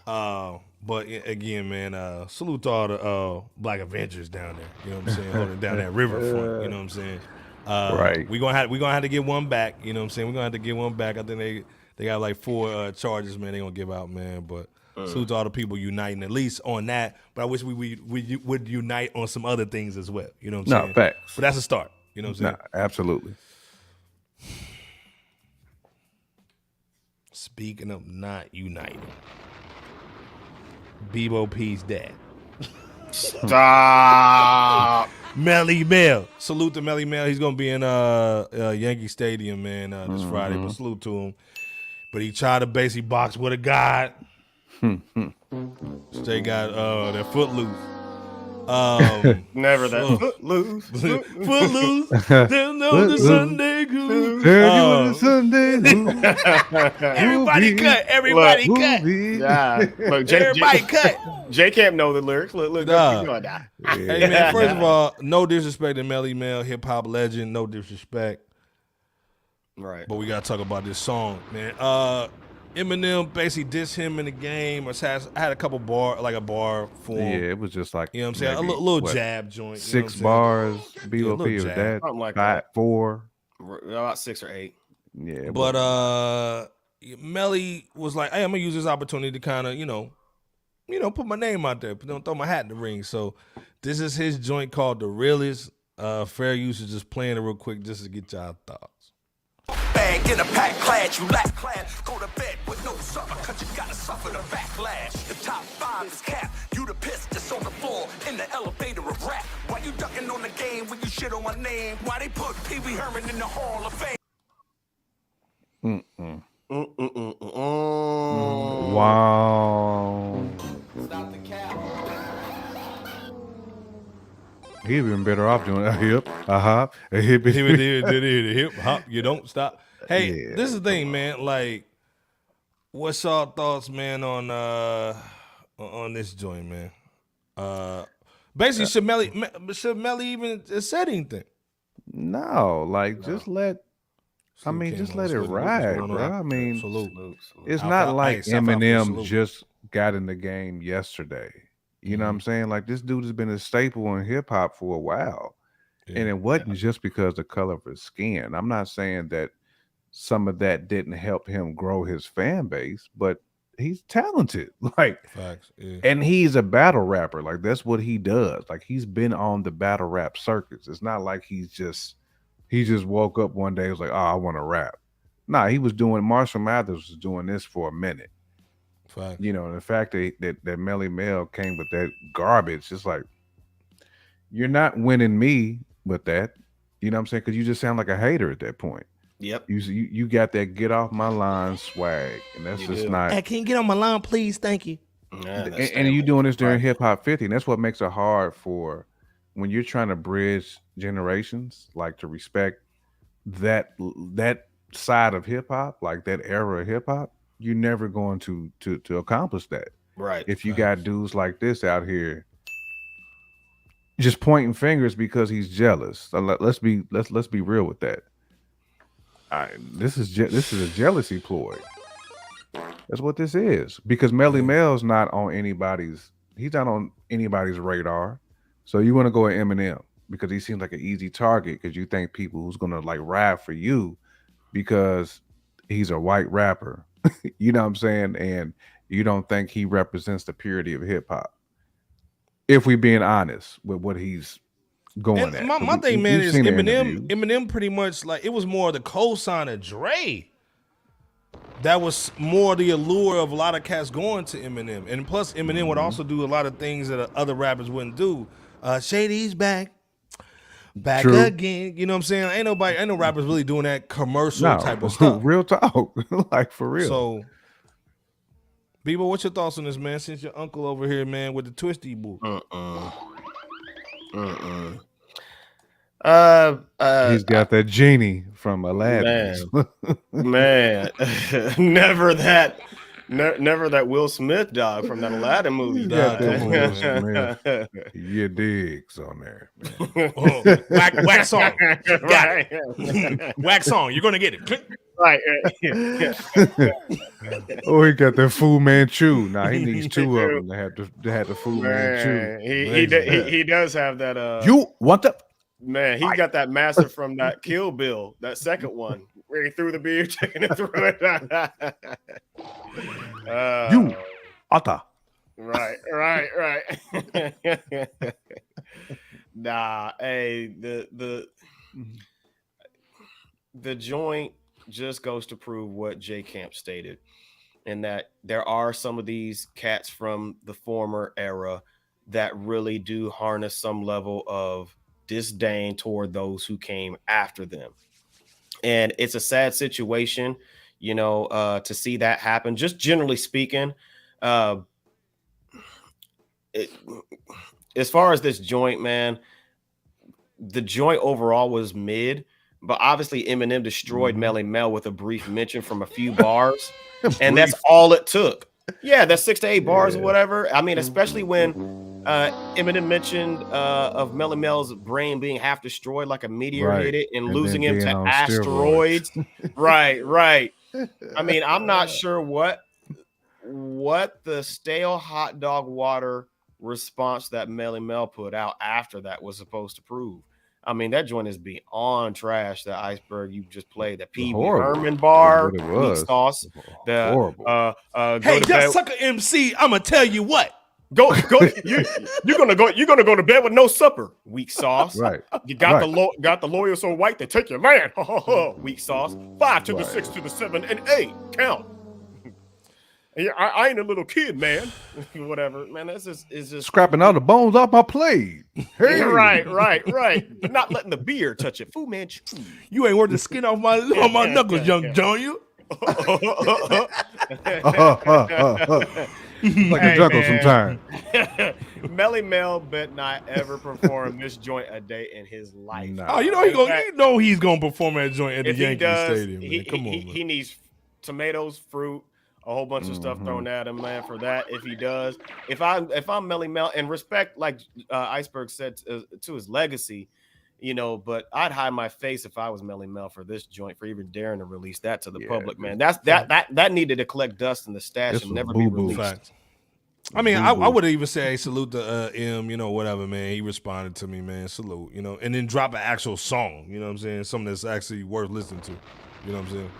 saying? But again, man, salute to all the Black Avengers down there. You know what I'm saying? Holding down that riverfront. You know what I'm saying? Right. We're gonna have to get one back. You know what I'm saying? We're gonna have to get one back. I think they got like 4 charges, man. They gonna give out, man. But salute to all the people uniting at least on that. But I wish we would unite on some other things as well. You know what I'm saying? No, facts. But that's a start. You know what I'm saying? No, absolutely. Speaking of not uniting, Bebo P's dad. Stop. Melly Mel. Salute to Melly Mel. He's gonna be in Yankee Stadium, man, this Friday. But salute to him. But he tried to basically box with a god. Straight got that footloose. Never that footloose. Footloose. There's no the Sunday goose. Everybody cut. Everybody cut. Yeah. Look, Everybody cut. J Camp know the lyrics. Look. Hey man, first of all, no disrespect to Melly Mel, hip hop legend. No disrespect. Right. But we gotta talk about this song, man. Eminem basically dissed him in the game, or had a couple a bar for him. Yeah, it was just like, you know what I'm saying, a little jab joint. 6 bars. BOP was that. Something like 4. About 6 or 8. Yeah. But Melly was like, "Hey, I'm gonna use this opportunity to kind of, you know, put my name out there, but don't throw my hat in the ring." So this is his joint called The Realest. Fair use of just playing it real quick just to get y'all thoughts. Bag in a pack class, you lack class. Go to bed with no supper, cause you gotta suffer the backlash. The top 5 is cap. You the piss that's on the floor in the elevator of rap. Why you ducking on the game when you shit on my name? Why they put Pee Wee Herman in the Hall of Fame? Wow. Stop the cap. He'd been better off doing a hip, a hop, a hip. Hip hop, you don't stop. Hey, this is the thing, man. Like, what's y'all thoughts, man, on this joint, man? Basically, should Melly even said anything? No, like just let I mean, just let it ride, bro. I mean, Salute. it's Alpha- not like hey, South Africa, Eminem salute. just got in the game yesterday. You know what I'm saying? Like this dude has been a staple in hip hop for a while. And it wasn't just because of the color of his skin. I'm not saying that some of that didn't help him grow his fan base, but he's talented. Like, Facts. Yeah. and he's a battle rapper. Like that's what he does. Like he's been on the battle rap circuits. It's not like he just woke up one day and was like, oh, I want to rap. Nah, he was doing Marshall Mathers was doing this for a minute. Facts. You know, and the fact that Melly Mel came with that garbage, it's like you're not winning me with that. You know what I'm saying? Because you just sound like a hater at that point. Yep. You got that get off my line swag, and that's just not. Hey, can you get on my line, please? Thank you. Yeah, And you doing this during Hip Hop 50, and that's what makes it hard for when you're trying to bridge generations, like to respect that side of hip hop, like that era of hip hop. You're never going to accomplish that, right? If you got dudes like this out here just pointing fingers because he's jealous. So let's be real with that. This is a jealousy ploy. That's what this is, because Melly Mel's not on anybody's. He's not on anybody's radar. So you want to go at Eminem because he seems like an easy target because you think people who's gonna like ride for you because he's a white rapper. You know what I'm saying? And you don't think he represents the purity of hip hop. If we being honest with what he's going at. My thing, man, is Eminem pretty much like it was more the cosign of Dre. That was more the allure of a lot of cats going to Eminem. And plus Eminem would also do a lot of things that other rappers wouldn't do. Shady's back True. Again. You know what I'm saying? Ain't no rappers really doing that commercial type of stuff. Real talk. Like for real. So Bebo, what's your thoughts on this, man? Since your uncle over here, man, with the twisty book. He's got that genie from Aladdin. Man. Never that Will Smith dog from that Aladdin movie. You digs on there. Wax on. Right. Wax on. You're gonna get it. Right. Oh, he got that Fu Manchu. Nah, he needs two of them to have the Fu Manchu. He does have that. You want the man? He got that master from that Kill Bill, that second one where he threw the beer chicken and threw it. You, Atta. Right. Nah, hey, the joint just goes to prove what J Camp stated, and that there are some of these cats from the former era that really do harness some level of disdain toward those who came after them. And it's a sad situation, you know, to see that happen. Just generally speaking, as far as this joint, man, the joint overall was mid. But obviously Eminem destroyed Melly Mel with a brief mention from a few bars. And that's all it took. Yeah, that's 6 to 8 bars or whatever. I mean, especially when Eminem mentioned of Melly Mel's brain being half destroyed like a meteor hit it and losing him to asteroids. Right. I mean, I'm not sure what the stale hot dog water response that Melly Mel put out after that was supposed to prove. I mean, that joint is beyond trash. The Iceberg you just played, the P.B. Herman bar, meat sauce. The hey, just suck a MC. I'm gonna tell you what. You're gonna go to bed with no supper. Weak sauce. Right. You got the lawyer so white they take your man. Weak sauce. 5 to the 6 to the 7 and 8 count. I ain't a little kid, man. Whatever, man. That's just scrapping all the bones off my plate. Hey. Right. But not letting the beer touch it. Fool, man. You ain't worth the skin off my knuckles, young John. You. Like a jungle sometime. Melly Mel bet not ever perform this joint a day in his life. Nah. Oh, he's gonna perform that joint at the Yankee Stadium. Man. Come on, man. He needs tomatoes, fruit, a whole bunch of stuff thrown at him, man, for that. If he does, if I'm Melly Mel, and respect, like Iceberg said, to his legacy, but I'd hide my face if I was Melly Mel for this joint, for even daring to release that to the Yeah, public, man. That needed to collect dust in the stash This and was never be boo-boo. released. Fact. I mean, I Boo-boo. would even say salute to M, whatever, man. He responded to me, man. Salute, and then drop an actual song, you know what I'm saying? Something that's actually worth listening to. You know what I'm saying?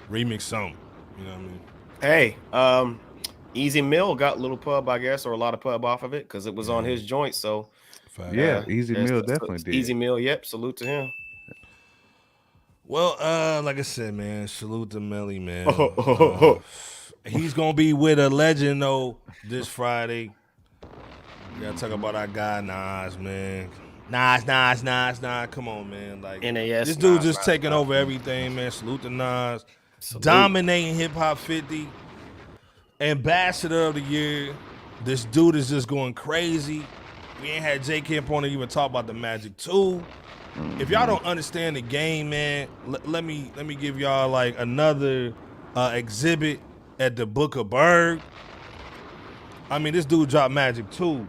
Remix song. You know what I mean? Hey, Easy Mill got a little pub, I guess, or a lot of pub off of it because it was on his joint. So Fact. Yeah, Easy there's Mill the- definitely did. Easy Mill, yep. Salute to him. Well, like I said, man, salute to Melly, man. He's gonna be with a legend though this Friday. We gotta talk about our guy Nas, man. Nas. Come on, man. Like NAS, this dude Nas, just Nas, taking Nas. over everything, man. Salute to Nas. Salute. Dominating hip hop 50. Ambassador of the year. This dude is just going crazy. We ain't had J Camp on to even talk about the Magic 2. If y'all don't understand the game, man, let me give y'all like another exhibit at the Book of Berg. I mean, this dude dropped Magic 2.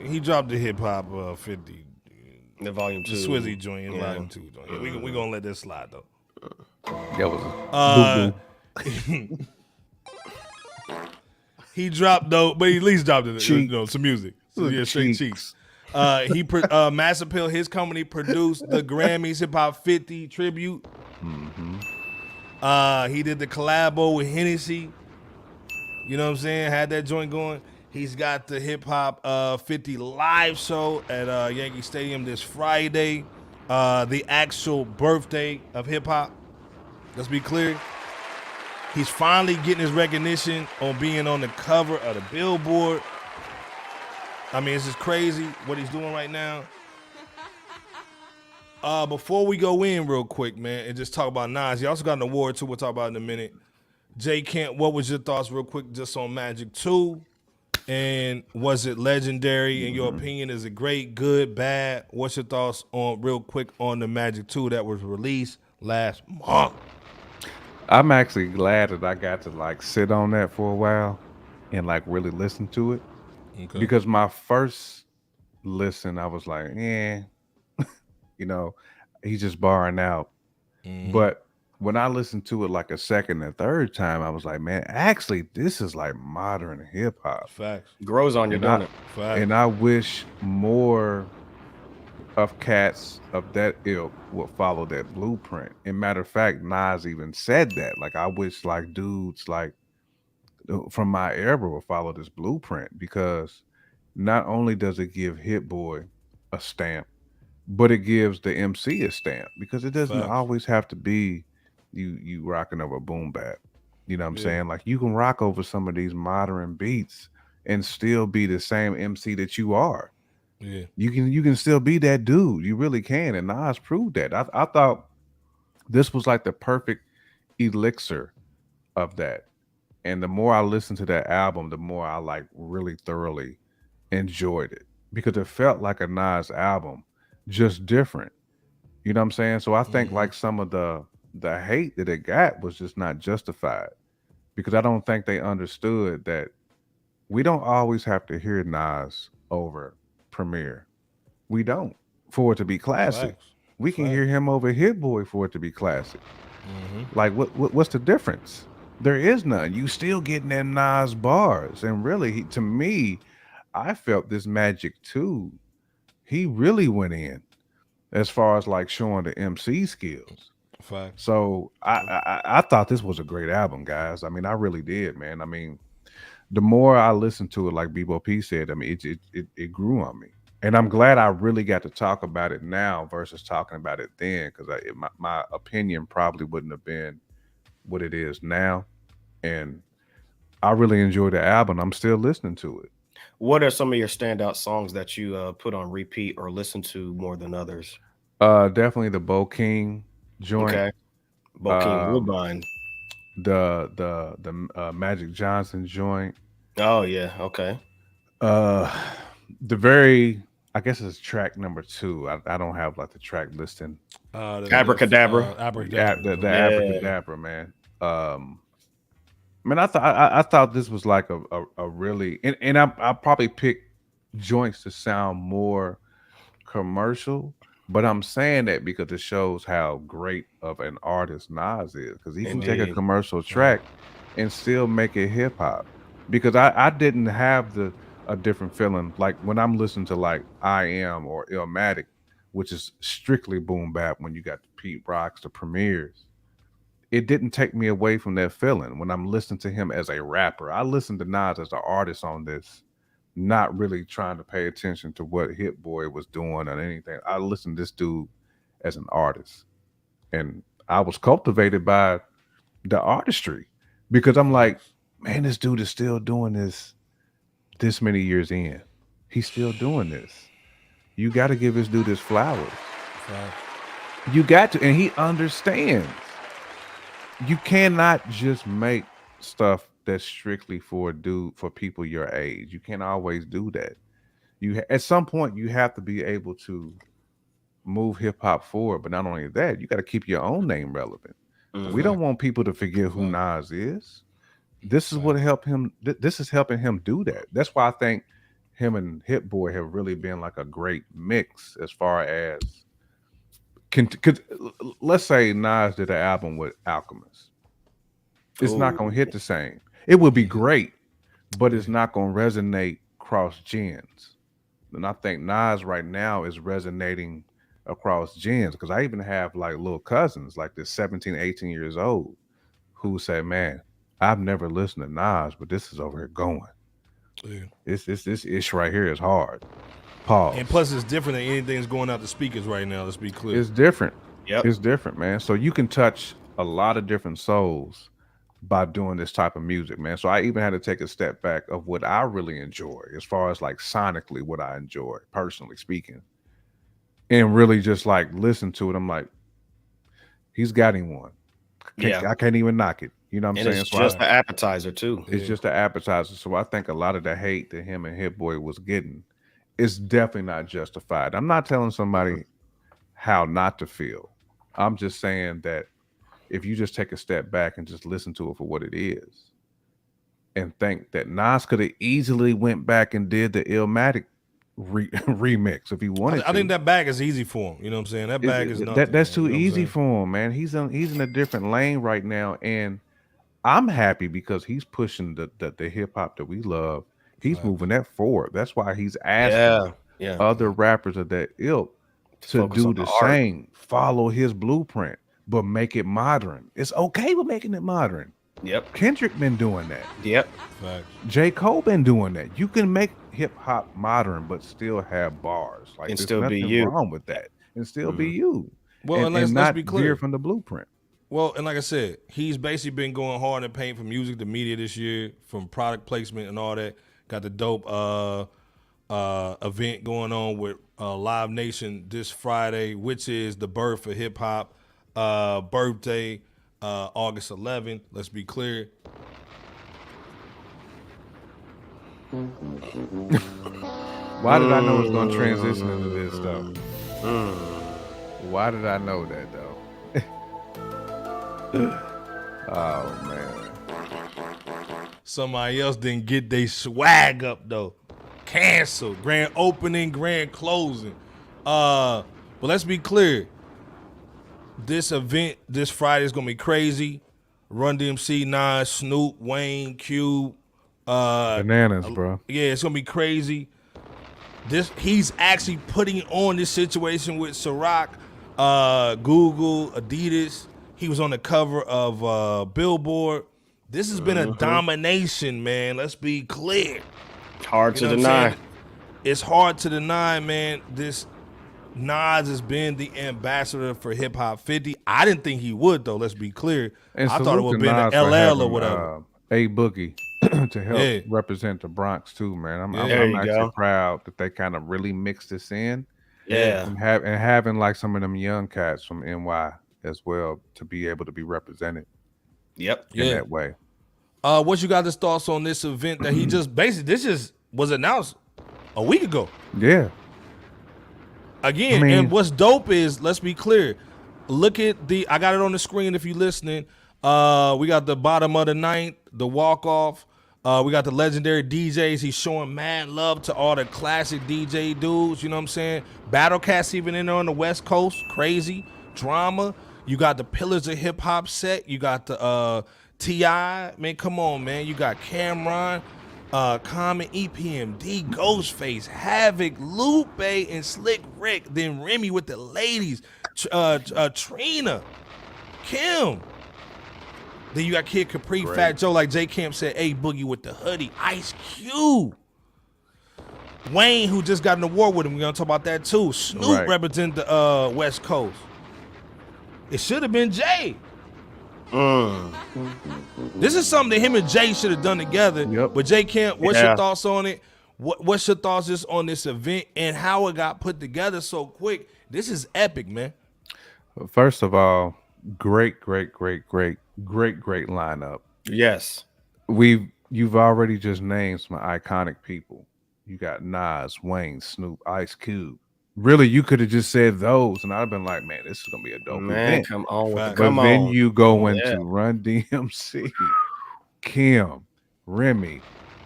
He dropped the hip hop 50. The volume The 2. Swizzy joint in Yeah. volume 2 joint. Yeah, we gonna let this slide though. That was boo-boo. He dropped though, but he at least dropped it, Cheeks. some music. So, Look yeah, at straight cheeks. cheeks. Mass Appeal, his company produced the Grammys Hip Hop 50 tribute. He did the collabo with Hennessy. You know what I'm saying? Had that joint going. He's got the Hip Hop 50 live show at Yankee Stadium this Friday. The actual birthday of hip hop. Let's be clear. He's finally getting his recognition on being on the cover of the Billboard. I mean, it's just crazy what he's doing right now. Before we go in real quick, man, and just talk about Nas, he also got an award too. We'll talk about it in a minute. Jay Kent, what was your thoughts real quick just on Magic 2? And was it legendary? In your opinion, is it great, good, bad? What's your thoughts on real quick on the Magic 2 that was released last month? I'm actually glad that I got to like sit on that for a while and like really listen to it. Okay. Because my first listen, I was like, he's just barring out. But when I listened to it like a second and third time, I was like, man, actually, this is like modern hip hop. Facts. Grows on you, And don't I- it? Facts. And I wish more of cats of that ilk would follow that blueprint. And matter of fact, Nas even said that. Like, I wish like dudes like from my era would follow this blueprint, because not only does it give Hit Boy a stamp, but it gives the MC a stamp, because it doesn't Facts. always have to be you rocking over boom bap. You know what I'm Yeah. saying? Like, you can rock over some of these modern beats and still be the same MC that you are. Yeah. You can still be that dude. You really can. And Nas proved that. I thought this was like the perfect elixir of that. And the more I listened to that album, the more I like really thoroughly enjoyed it, because it felt like a Nas album, just different. You know what I'm saying? So I think like some of the hate that it got was just not justified, because I don't think they understood that we don't always have to hear Nas over Premier. We don't, for it to be classic. Facts. We can Facts. hear him over Hit Boy for it to be classic. Like, what's the difference? There is none. You still getting them Nas bars. And really, to me, I felt this Magic 2, he really went in as far as like showing the MC skills. Facts. So I thought this was a great album, guys. I mean, I really did, man. I mean, the more I listened to it, like Bebo P said, I mean, it grew on me. And I'm glad I really got to talk about it now versus talking about it then, because my opinion probably wouldn't have been what it is now. And I really enjoyed the album. I'm still listening to it. What are some of your standout songs that you put on repeat or listen to more than others? Definitely the Bo King joint. Okay. Bo King Woodbine. The Magic Johnson joint. Oh yeah, okay. The very, I guess it's track number 2. I don't have like the track listing. Abracadabra. Abracadabra. The Abracadabra, man. Man, I thought this was like a really, and I probably picked joints to sound more commercial, but I'm saying that because it shows how great of an artist Nas is. Because he can take a Indeed. commercial track and still make it hip hop. Because I didn't have a different feeling like when I'm listening to like I Am or Illmatic, which is strictly boom bap. When you got the Pete Rocks, the Premieres, it didn't take me away from that feeling when I'm listening to him as a rapper. I listened to Nas as an artist on this, not really trying to pay attention to what Hit Boy was doing or anything. I listened to this dude as an artist, and I was cultivated by the artistry because I'm like, man, this dude is still doing this many years in. He's still doing this. You got to give this dude his flowers. You got to, and he understands. You cannot just make stuff that's strictly for people your age. You can't always do that. At some point you have to be able to move hip hop forward, but not only that, you got to keep your own name relevant. We don't want people to forget who Nas is. This is what helped him. This is helping him do that. That's why I think him and Hit Boy have really been like a great mix as far as. Let's say Nas did an album with Alchemist. It's not going to hit the same. It would be great, but it's not going to resonate across gens. And I think Nas right now is resonating across gens because I even have like little cousins, like this 17, 18 years old, who say, man, I've never listened to Nas, but this is over here going. Yeah. This ish right here is hard. Pause. And plus, it's different than anything that's going out the speakers right now. Let's be clear. It's different. Yep. It's different, man. So you can touch a lot of different souls by doing this type of music, man. So I even had to take a step back of what I really enjoy as far as like sonically what I enjoy, personally speaking, and really just like listen to it. I'm like, he's got him one. I can't even knock it. You know what I'm saying? It's just an appetizer too. It's just an appetizer. So I think a lot of the hate that him and Hit Boy was getting is definitely not justified. I'm not telling somebody how not to feel. I'm just saying that if you just take a step back and just listen to it for what it is and think that Nas could have easily went back and did the Illmatic remix if he wanted to. I think that bag is easy for him. You know what I'm saying? That bag is nothing. That's too easy for him, man. He's in a different lane right now, and I'm happy because he's pushing the hip hop that we love. He's moving that forward. That's why he's asking other rappers of that ilk to do the same, follow his blueprint, but make it modern. It's okay with making it modern. Yep. Kendrick been doing that. Yep. Facts. J. Cole been doing that. You can make hip hop modern, but still have bars. Like And there's still be nothing you. wrong with that. And still be you. Well, and let's not be clear veer from the blueprint. Well, and like I said, he's basically been going hard in the paint for music to media this year, from product placement and all that. Got the dope event going on with Live Nation this Friday, which is the birth of hip hop birthday, August 11th. Let's be clear. Why did I know it was going to transition into this, though? Why did I know that, though? Oh, man. Somebody else didn't get their swag up, though. Canceled. Grand opening, grand closing. But let's be clear. This event this Friday is going to be crazy. Run DMC, Nas, Snoop, Wayne, Cube. Bananas, bro. Yeah, it's going to be crazy. He's actually putting on this situation with Ciroc, Google, Adidas. He was on the cover of Billboard. This has been a domination, man. Let's be clear. Hard to deny. It's hard to deny, man. This Nas has been the ambassador for Hip Hop 50. I didn't think he would, though. Let's be clear. And I thought it would have been an LL or whatever. A Boogie to help represent the Bronx too, man. I'm actually proud that they kind of really mixed this in. Yeah. And having like some of them young cats from NY as well to be able to be represented. Yep. In that way. What you got his thoughts on this event that he just basically this just was announced a week ago? Yeah. Again, and what's dope is, let's be clear. Look at I got it on the screen if you're listening. We got the bottom of the ninth, the walk-off. We got the legendary DJs. He's showing mad love to all the classic DJ dudes. You know what I'm saying? Battle Cats even in there on the West Coast. Crazy drama. You got the Pillars of Hip Hop set. You got the T.I. Man, come on, man. You got Cameron, Common, EPMD, Ghostface, Havoc, Lupe, and Slick Rick. Then Remy with the ladies. Trina, Kim. Then you got Kid Capri, Great. Fat Joe, like J Camp said, A Boogie with the hoodie, Ice Cube. Wayne, who just got an award with him. We're going to talk about that too. Snoop represent the West Coast. It should have been Jay. This is something that him and Jay should have done together. Yep. But J Camp, what's your thoughts on it? What's your thoughts just on this event and how it got put together so quick? This is epic, man. First of all, great lineup. Yes. You've already just named some iconic people. You got Nas, Wayne, Snoop, Ice Cube. Really, you could have just said those, and I'd have been like, man, this is gonna be a dope event. Come on, Fact. But then you go into Yeah. Run DMC, Kim, Remy,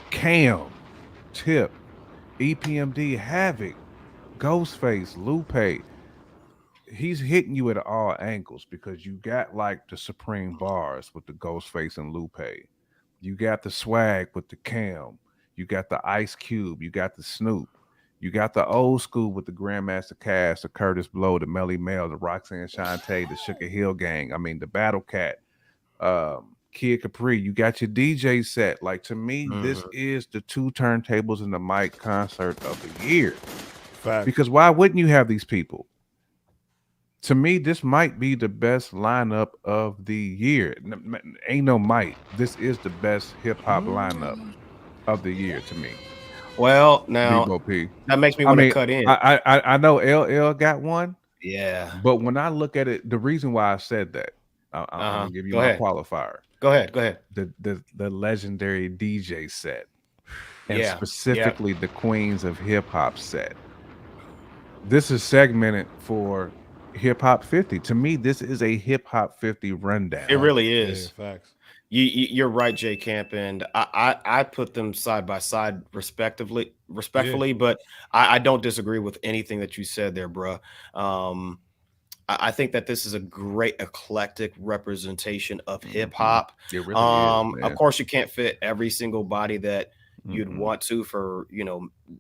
Cam, Tip, EPMD, Havoc, Ghostface, Lupe. He's hitting you at all angles because you got like the Supreme bars with the Ghostface and Lupe. You got the swag with the Cam. You got the Ice Cube. You got the Snoop. You got the old school with the Grandmaster Cass, the Curtis Blow, the Melly Mel, the Roxanne Shante, the Sugar Hill Gang. I mean, the Battle Cat, Kid Capri. You got your DJ set. Like, to me, this is the 2 turntables and the mic concert of the year. Fact. Because why wouldn't you have these people? To me, this might be the best lineup of the year. Ain't no might. This is the best hip hop lineup of the year to me. Well, now B-O-P. that makes me want to cut in. I know LL got one, Yeah. but when I look at it, the reason why I said that, I'm gonna give you Go my ahead. qualifier. Go ahead. The legendary DJ set, and Yeah, specifically the Queens of Hip Hop set. This is segmented for Hip Hop 50. To me, this is a Hip Hop 50 rundown. It really is. Yeah, facts. You're right, J Camp, and I put them side by side respectfully, but I don't disagree with anything that you said there, bro. I think that this is a great eclectic representation of hip hop. It really is, man. Of course, you can't fit every single body that you'd want to for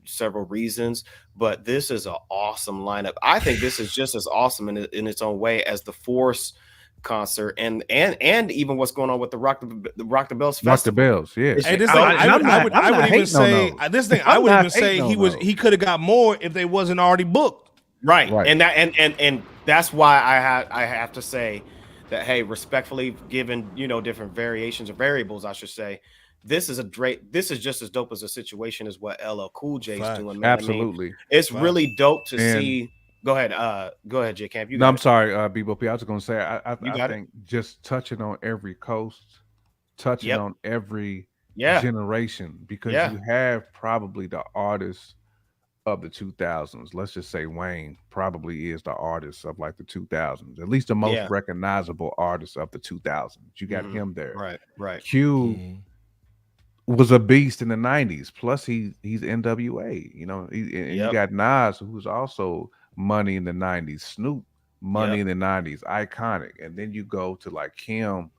several reasons, but this is an awesome lineup. I think this is just as awesome in its own way as the Force concert and even what's going on with the Rock the Bells festival. Rock the Bells, yeah. Hey, this I'm thing, I not would even hating say on those. this thing. I'm I would not even say hating he on was those. he could have got more if they wasn't already booked. Right. Right. And that's why I have to say that, hey, respectfully, given different variations or variables, I should say, this is just as dope as a situation as what LL Cool J is Fact. doing, man. Absolutely. It's really dope to And- see. Go ahead, J Camp. No, I'm sorry, B-Bo-P. I was going to say, I got think just touching on every coast, touching Yep. on every Yeah. generation, because Yeah. you have probably the artists of the 2000s. Let's just say Wayne probably is the artist of like the 2000s, at least the most Yeah. recognizable artist of the 2000s. You got Mhm. him there. Right. Q was a beast in the 90s. Plus, he's NWA. And you Yep. got Nas, who's also money in the 90s. Snoop, money in the 90s, iconic. And then you go to like Kim,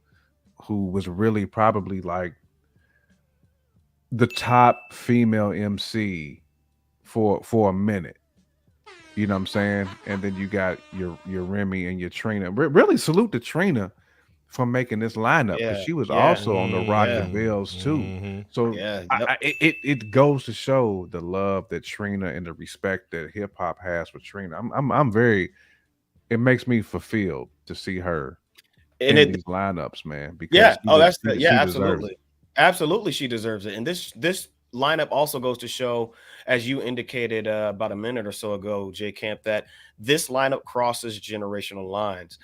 who was really probably like the top female MC for a minute. You know what I'm saying? And then you got your Remy and your Trina. Really salute to Trina for making this lineup, because Yeah, she was yeah, also on the Rock yeah. the Bells too. Mhm. So Yeah, it goes to show the love that Trina and the respect that hip hop has for Trina. I'm very. It makes me fulfilled to see her And in these lineups, man. Because Yeah. she deserves Absolutely. it. Absolutely, she deserves it. And this lineup also goes to show, as you indicated about a minute or so ago, J Camp, that this lineup crosses generational lines.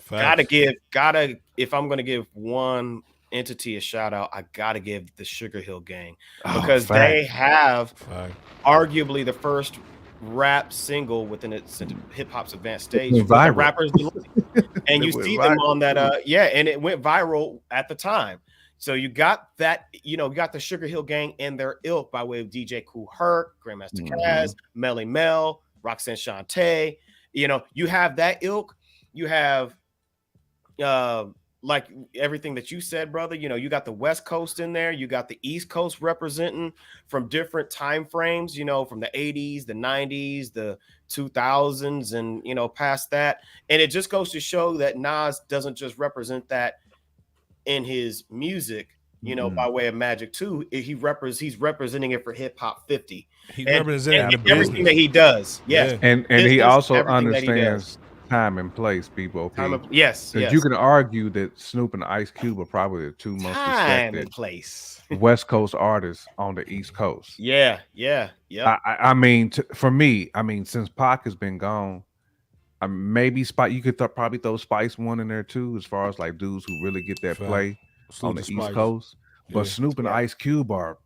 Facts. If I'm going to give one entity a shout out, I gotta give the Sugar Hill Gang, Oh, because fact. they have Fact. arguably the first rap single within its hip hop's advanced stage went with the viral. rappers, and It you went see them viral. on that and it went viral at the time. So you got that, you got the Sugar Hill Gang and their ilk by way of DJ Kool Herc, Grandmaster Caz, Melly Mel, Roxanne Shante. You have that ilk. You have like everything that you said, brother. You got the West Coast in there. You got the East Coast representing from different time frames, from the 80s, the 90s, the 2000s, and past that. And it just goes to show that Nas doesn't just represent that in his music, by way of Magic too. He's representing it for Hip Hop 50. He representing the everything that he does. Yes. Yeah. And he also understands time and place, people. Yes. You can argue that Snoop and Ice Cube are probably the two most respected and place West Coast artists on the East Coast. Yeah. I mean, for me, since Pac has been gone, maybe you could probably throw Spice one in there too, as far as like dudes who really get that play on the East Coast. But Snoop and Ice Cube are.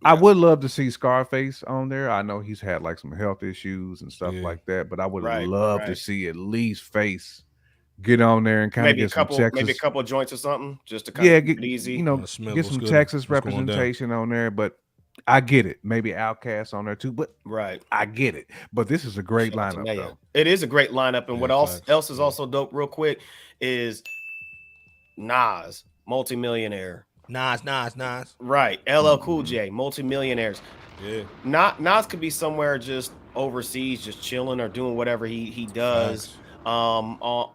I would love to see Scarface on there. I know he's had like some health issues and stuff like that, but I would love to see at least Face get on there and kind of get some Texas, maybe a couple of joints or something, just to kind of get easy. Get some Texas representation on there. But I get it. Maybe Outkast on there too, but I get it. But this is a great lineup, though. It is a great lineup, and what else is also dope, real quick, is Nas, multimillionaire. Nas. Right. LL Cool J, multimillionaires. Yeah. Nas could be somewhere just overseas, just chilling or doing whatever he does. That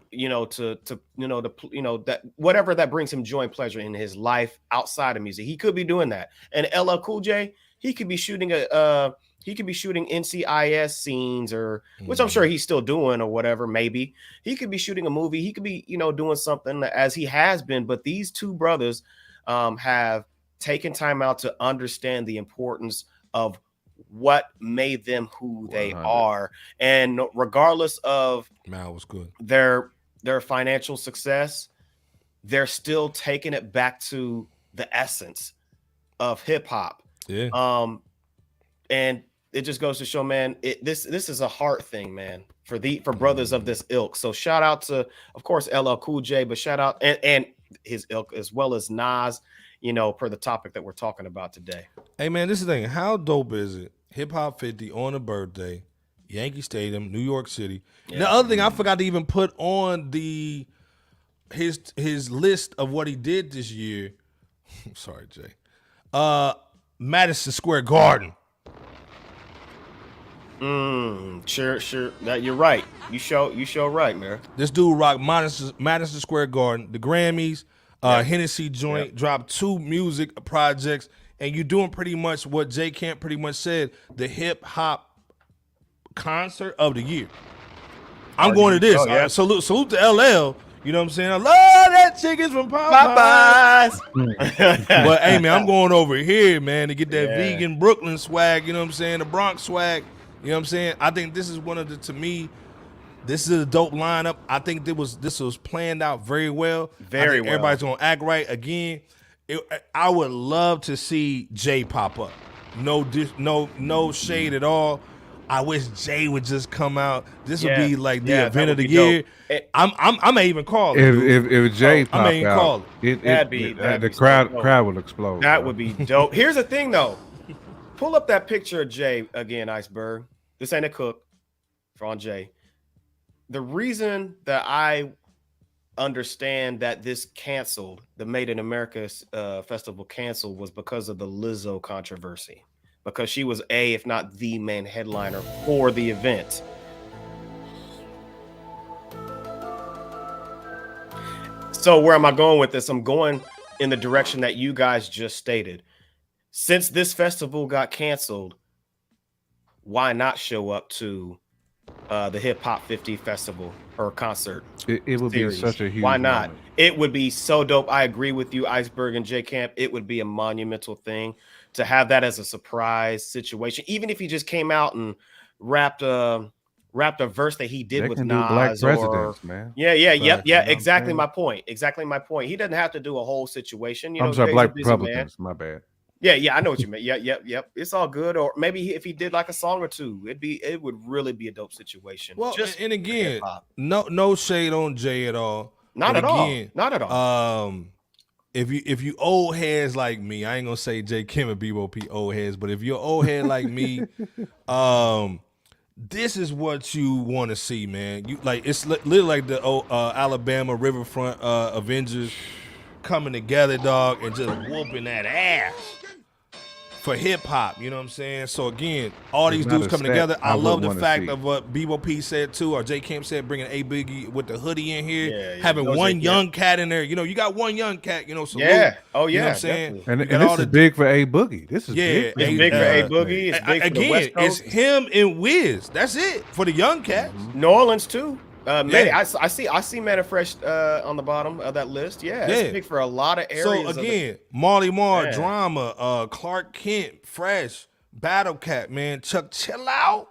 whatever that brings him joy and pleasure in his life outside of music, he could be doing that. And LL Cool J, he could be shooting NCIS scenes, or which I'm sure he's still doing or whatever. Maybe he could be shooting a movie. He could be doing something as he has been. But these two brothers have taken time out to understand the importance of what made them who they 100. are, and regardless of was good. their financial success, they're still taking it back to the essence of hip hop. Yeah. And it just goes to show, man, this is a heart thing, man, for brothers of this ilk. So shout out to, of course, LL Cool J, but shout out and his ilk, as well as Nas, per the topic that we're talking about today. Hey, man, this is the thing. How dope is it? Hip Hop 50 on a birthday, Yankee Stadium, New York City. Yeah. The other thing I forgot to even put on his list of what he did this year. Sorry, Jay. Madison Square Garden. Sure. That you're right. You show right, man. This dude rocked Madison Square Garden, the Grammys, Hennessy joint, dropped 2 music projects, and you're doing pretty much what J Camp pretty much said, the hip hop concert of the year. I'm going to this. Oh, yeah. Salute to LL. You know what I'm saying? I love that chickens from Popeyes. But hey, man, I'm going over here, man, to get that vegan Brooklyn swag. You know what I'm saying? The Bronx swag. You know what I'm saying? I think this is to me, this is a dope lineup. I think this was planned out very well. Very well. Everybody's gonna act right again. I would love to see Jay pop up. No shade at all. I wish Jay would just come out. This would be like the event of the year. I may even call it. If Jay pop out, the crowd will explode. That would be dope. Here's the thing, though. Pull up that picture of Jay again, Iceberg. This ain't a cook for on Jay. The reason that I understand that this canceled, the Made in America festival canceled, was because of the Lizzo controversy. Because she was if not the main headliner for the event. So where am I going with this? I'm going in the direction that you guys just stated. Since this festival got canceled, why not show up to the Hip Hop 50 festival or concert? It would be such a huge Why not? moment. It would be so dope. I agree with you, Iceberg and J Camp. It would be a monumental thing to have that as a surprise situation. Even if he just came out and rapped a verse that he did with Nas, Black presidents, man. Exactly my point. He doesn't have to do a whole situation. I'm sorry, Black Republicans. My bad. Yeah, I know what you meant. Yep. It's all good. Or maybe if he did like a song or two, it would really be a dope situation. Well, and again, no shade on Jay at all. Not at all. if you old heads like me, I ain't gonna say J Kim and BOP old heads, but if you're old head like me, this is what you want to see, man. You like it's literally like the Alabama Riverfront Avengers coming together, dog, and just whooping that ass for hip hop. You know what I'm saying? So again, all these dudes coming together. I love the fact of what BOP said too, or J Camp said, bringing A Biggie with the hoodie in here, having one young cat in there. You know, you got one young cat. You know, salute. Yeah. Oh yeah. You know what I'm saying? And this is big for A Boogie. This is big. It's big for A Boogie. It's big for the West Again, Coast. it's him and Wiz. That's it for the young cats. New Orleans too. I see Manna Fresh on the bottom of that list. Yeah, it's big for a lot of areas. So again, Marley Marl, Drama, Clark Kent, Fresh, Battle Cat, man, Chuck, chill out.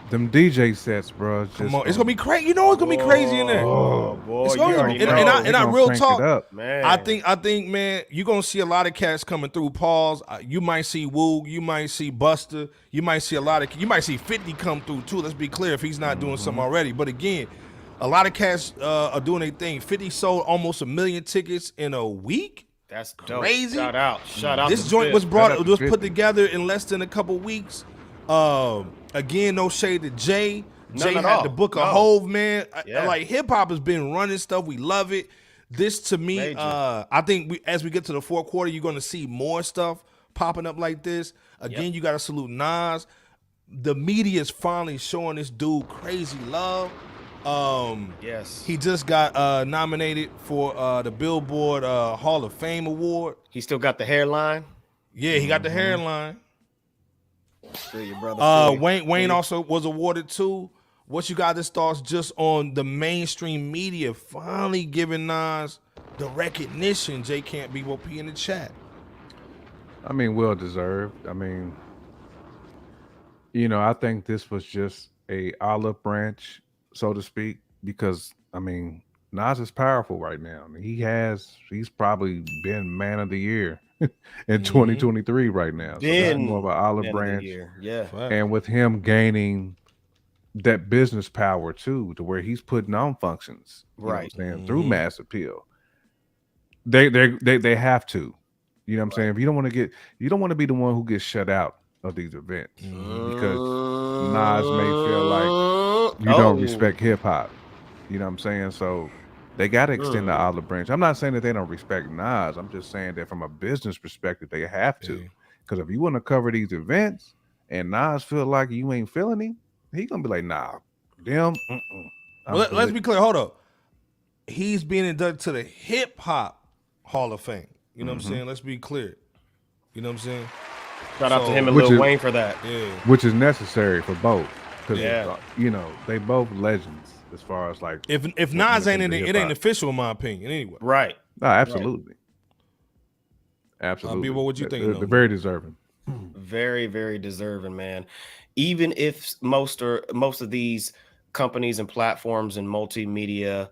Them DJ sets, bro. Come on, it's gonna be crazy. You know it's gonna be crazy in there. Oh boy, it's gonna be, and I real talk, man. I think, man, you're gonna see a lot of cats coming through. Pause. You might see Woo, you might see Buster, you might see you might see 50 come through too. Let's be clear if he's not doing something already. But again, a lot of cats are doing their thing. 50 sold almost 1 million tickets in a week. That's crazy. Shout out. This joint was put together in less than a couple weeks. Again, no shade to Jay. Jay had the book of Hove, man. Like hip hop has been running stuff. We love it. This to me, I think as we get to the fourth quarter, you're going to see more stuff popping up like this. Again, you got to salute Nas. The media is finally showing this dude crazy love. Yes, he just got nominated for the Billboard Hall of Fame award. He still got the hairline. Yeah, he got the hairline. Your brother, Wayne also was awarded too. What you got his thoughts just on the mainstream media finally giving Nas the recognition? J Camp BOP in the chat. I mean, well deserved. I mean, you know, I think this was just a olive branch, so to speak, because I mean, Nas is powerful right now. I mean, he's probably been man of the year in 2023 right now. So that's more of an olive branch. Yeah. And with him gaining that business power too, to where he's putting on functions, you know what I'm saying, through mass appeal. They have to. You know what I'm saying? If you don't want to be the one who gets shut out of these events because Nas may feel like you don't respect hip hop. You know what I'm saying? So they got to extend the olive branch. I'm not saying that they don't respect Nas. I'm just saying that from a business perspective, they have to. Because if you want to cover these events and Nas feel like you ain't feeling him, he gonna be like, nah, them. Well, let's be clear. Hold up. He's being inducted to the Hip Hop Hall of Fame. You know what I'm saying? Let's be clear. You know what I'm saying? Shout out to him and Lil Wayne for that. Yeah. Which is necessary for both. Because, you know, they both legends as far as like. If Nas ain't in it ain't official in my opinion anyway. Right. No, absolutely. Right. Absolutely. What would you think? They're very deserving. Very, very deserving, man. Even if most of these companies and platforms and multimedia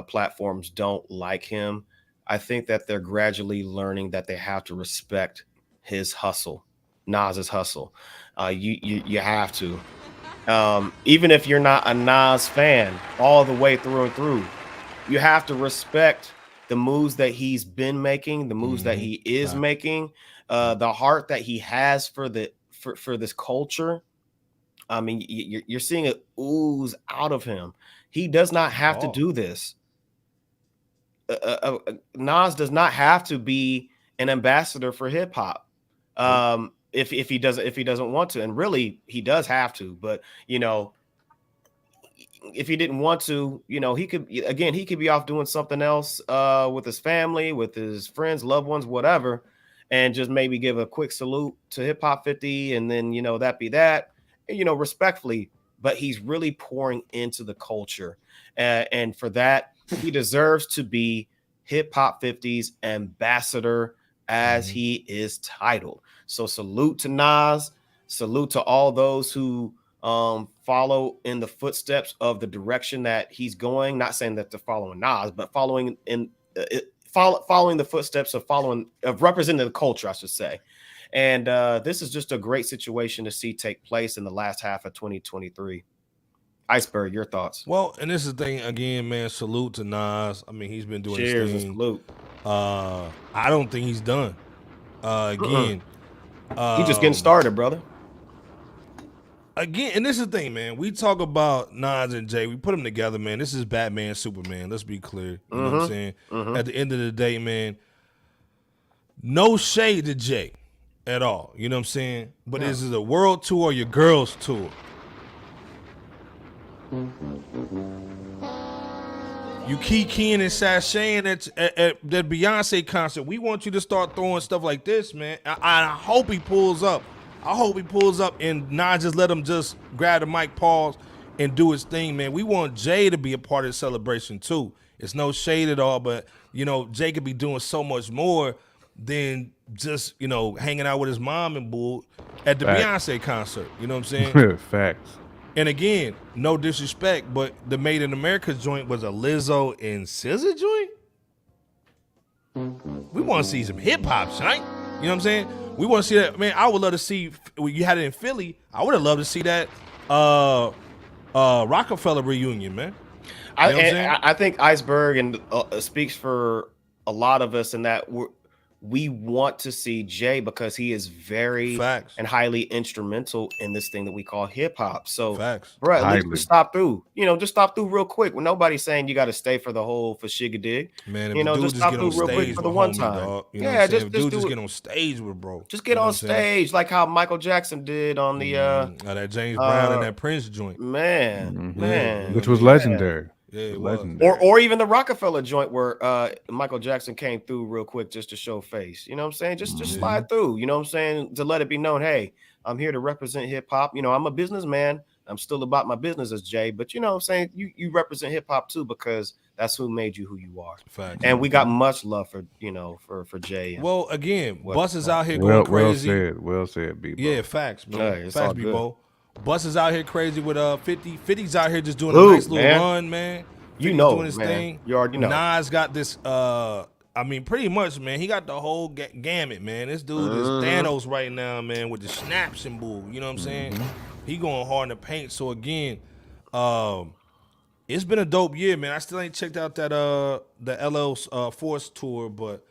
platforms don't like him, I think that they're gradually learning that they have to respect his hustle, Nas's hustle. You have to. Even if you're not a Nas fan all the way through and through, you have to respect the moves that he's been making, the moves that he is making, the heart that he has for this culture. I mean, you're seeing it ooze out of him. He does not have to do this. Nas does not have to be an ambassador for hip hop. If he doesn't want to, and really he does have to, but you know, if he didn't want to, you know, he could be off doing something else with his family, with his friends, loved ones, whatever, and just maybe give a quick salute to Hip Hop 50, and then, you know, that be that, you know, respectfully. But he's really pouring into the culture, and for that, he deserves to be Hip Hop 50's ambassador, as he is titled. So salute to Nas, salute to all those who follow in the footsteps of the direction that he's going. Not saying that they're following Nas, but following the footsteps of representing the culture, I should say. And this is just a great situation to see take place in the last half of 2023. Iceberg, your thoughts? Well, and this is the thing again, man. Salute to Nas. I mean, he's been doing Cheers his and thing. salute. I don't think he's done. Again, He just getting started, brother. Again, and this is the thing, man. We talk about Nas and Jay. We put them together, man. This is Batman, Superman. Let's be clear. You know what I'm saying? At the end of the day, man, no shade to Jay at all. You know what I'm saying? But this is a world tour or your girls tour. You keying and sashaying at that Beyonce concert. We want you to start throwing stuff like this, man. I hope he pulls up. I hope he pulls up and not just let him just grab the mic, pause, and do his thing, man. We want Jay to be a part of the celebration too. It's no shade at all, but you know, Jay could be doing so much more than just, you know, hanging out with his mom and bull at the Beyonce concert. You know what I'm saying? Facts. And again, no disrespect, but the Made in America joint was a Lizzo and SZA joint. We want to see some hip hop, right? You know what I'm saying? We want to see that, man. I would love to see. You had it in Philly. I would have loved to see that Rockefeller reunion, man. I think Iceberg and speaks for a lot of us in that we want to see Jay because he is very and highly instrumental in this thing that we call hip hop. So, bro, at least just stop through. You know, just stop through real quick. When nobody's saying you got to stay for the whole for Shigadig. Man, you know, just stop through real quick for the one time. You know just get on stage with bro. Just get on stage like how Michael Jackson did on the that James Brown and that Prince joint. Man, which was legendary. Yeah, it legendary. Or even the Rockefeller joint where Michael Jackson came through real quick just to show face. You know what I'm saying? Just slide through. You know what I'm saying? To let it be known, hey, I'm here to represent hip hop. You know, I'm a businessman. I'm still about my business as Jay, but you know what I'm saying? You represent hip hop too because that's who made you who you are. And we got much love for for Jay. Well, again, Bus is out here going crazy. Well said, B-Bo. Yeah, facts, bro. Hey, facts, B-Bo. Bus is out here crazy with 50. 50's out here just doing a nice little run, man. You know, doing his thing. You already know. Nas got this. I mean, pretty much, man. He got the whole gamut, man. This dude is Thanos right now, man, with the snaps and bull. You know what I'm saying? He going hard in the paint. So again, it's been a dope year, man. I still ain't checked out that the LL Force tour, but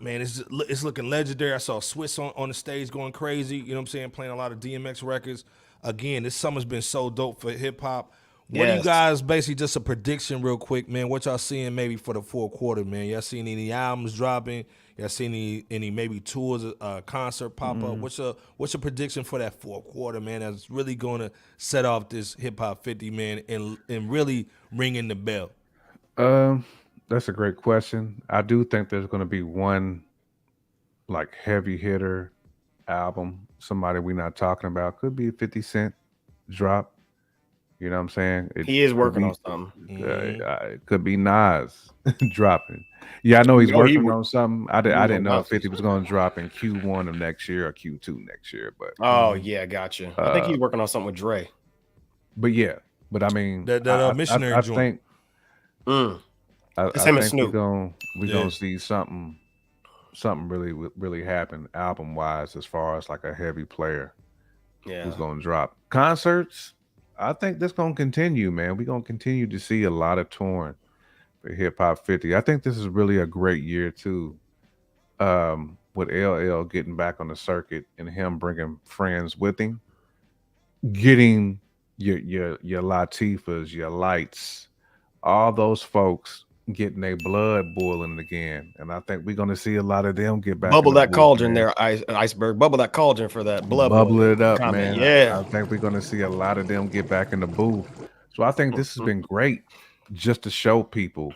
man, it's looking legendary. I saw Swiss on the stage going crazy. You know what I'm saying? Playing a lot of DMX records. Again, this summer's been so dope for hip hop. What do you guys, basically just a prediction real quick, man, what y'all seeing maybe for the fourth quarter, man? Y'all seen any albums dropping? Y'all seen any maybe tours, concert pop up? What's your prediction for that fourth quarter, man, that's really going to set off this Hip Hop 50, man, and really ringing the bell? That's a great question. I do think there's going to be one like heavy hitter album, somebody we're not talking about. Could be a 50 Cent drop. You know what I'm saying? He is working on something. It could be Nas dropping. Yeah, I know he's working on something. I didn't know if 50 was going to drop in Q1 of next year or Q2 next year. But gotcha. I think he's working on something with Dre. But yeah, I mean, that missionary I joint. I it's him and think Snoop. we're gonna see something really happen album wise as far as like a heavy player. Who's gonna drop concerts. I think this gonna continue, man. We're gonna continue to see a lot of touring for Hip Hop 50. I think this is really a great year too. With LL getting back on the circuit and him bringing friends with him, getting your Latifahs, your Lights, all those folks getting their blood boiling again, and I think we're gonna see a lot of them get back. Bubble that cauldron there, Iceberg. Bubble that cauldron for that blood. Bubble it up, comment. man. Yeah, I think we're gonna see a lot of them get back in the booth. So I think this has been great, just to show people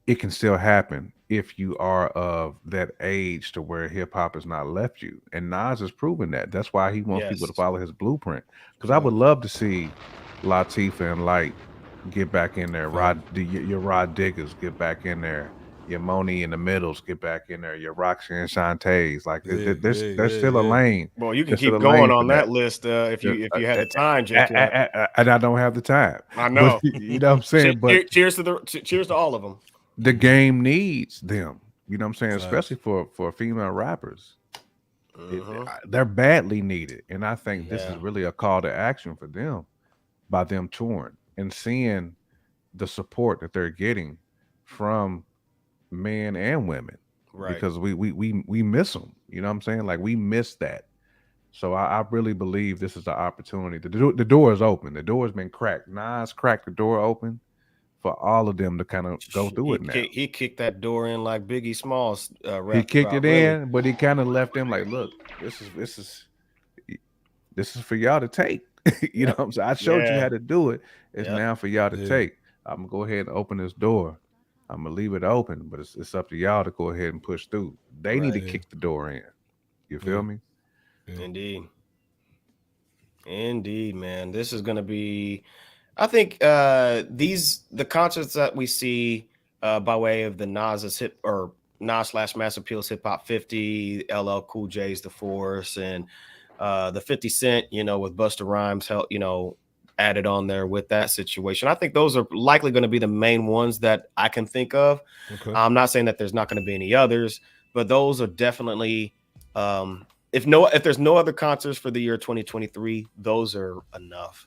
it can still happen if you are of that age to where hip hop has not left you. And Nas has proven that. That's why he wants people to follow his blueprint. Because I would love to see Latifah and Light get back in there. Your Rod Diggers get back in there. Your Moni in the Middles get back in there. Your Roxy and Shantae's. Like there's still a lane. Well, you can keep going on that list if you had the time, Jake. And I don't have the time. I know. But, you know what I'm saying? But cheers to all of them. The game needs them. You know what I'm saying? Especially for female rappers. They're badly needed. And I think this is really a call to action for them. by them touring and seeing the support that they're getting from men and women, Right. because we miss them. You know what I'm saying? Like, we miss that. So I really believe this is the opportunity. The door is open. The door has been cracked. Nas cracked the door open for all of them to kind of go through it now. He kicked that door in like Biggie Smalls. He kicked it in, but he kind of left them like, look, this is for y'all to take. You know what I'm saying? I showed you how to do it. It's now for y'all to take. I'm gonna go ahead and open this door. I'm gonna leave it open, but it's up to y'all to go ahead and push through. They need to kick the door in. You feel me? Indeed, man. This is gonna be, I think, the concerts that we see by way of the Nas / Mass Appeal's Hip Hop 50, LL Cool J's The Force, and the 50 Cent, with Busta Rhymes help, added on there with that situation. I think those are likely going to be the main ones that I can think of. Okay. I'm not saying that there's not going to be any others, but those are definitely, if there's no other concerts for the year 2023, those are enough.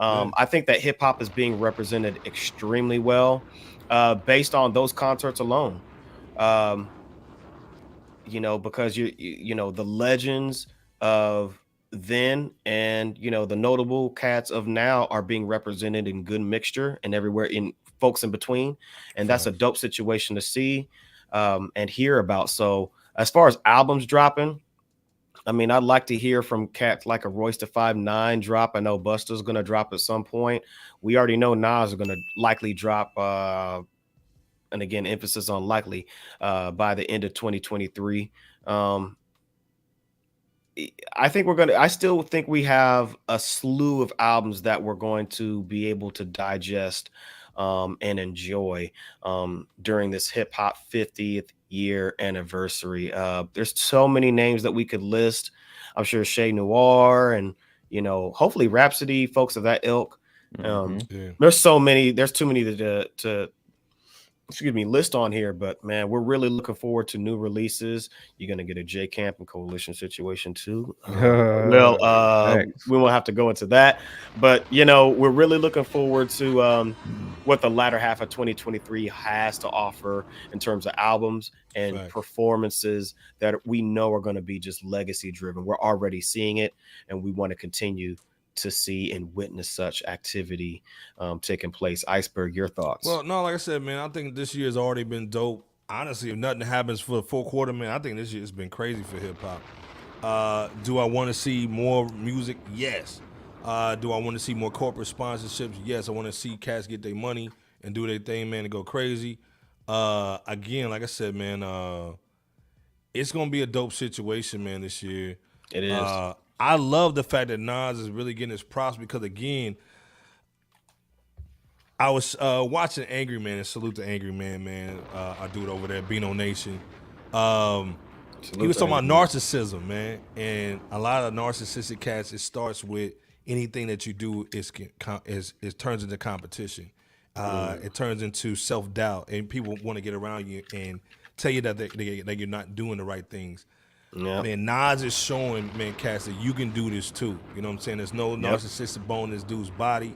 I think that hip hop is being represented extremely well based on those concerts alone. Because the legends of then and the notable cats of now are being represented in good mixture and everywhere in folks in between, and that's a dope situation to see and hear about. So as far as albums dropping, I mean, I'd like to hear from cats like a Royce da 5'9" drop. I know Busta's gonna drop at some point. We already know Nas is gonna likely drop, and again, emphasis on likely, by the end of 2023. I still think we have a slew of albums that we're going to be able to digest and enjoy during this hip hop 50th year anniversary. There's so many names that we could list. I'm sure Shay Noir and, hopefully Rhapsody, folks of that ilk. There's too many to list on here, but man, we're really looking forward to new releases. You're going to get a J Camp and Coalition situation too. We won't have to go into that, but we're really looking forward to what the latter half of 2023 has to offer in terms of albums and performances that we know are going to be just legacy driven. We're already seeing it, and we want to continue to see and witness such activity taking place. Iceberg, your thoughts? Well, no, like I said, man, I think this year has already been dope. Honestly, if nothing happens for the fourth quarter, man, I think this year has been crazy for hip hop. Do I want to see more music? Yes. Do I want to see more corporate sponsorships? Yes. I want to see cats get their money and do their thing, man, and go crazy. Again, like I said, man, it's gonna be a dope situation, man, this year. It is. I love the fact that Nas is really getting his props because, again, I was watching Angry Man, and salute to Angry Man, our dude over there, Beano Nation. He was talking about narcissism, man, and a lot of narcissistic cats, it starts with anything that you do it turns into competition. It turns into self-doubt, and people want to get around you and tell you that you're not doing the right things. Yep. Man, Nas is showing, man, cats, that you can do this too. You know what I'm saying? There's no narcissistic bone in this dude's body.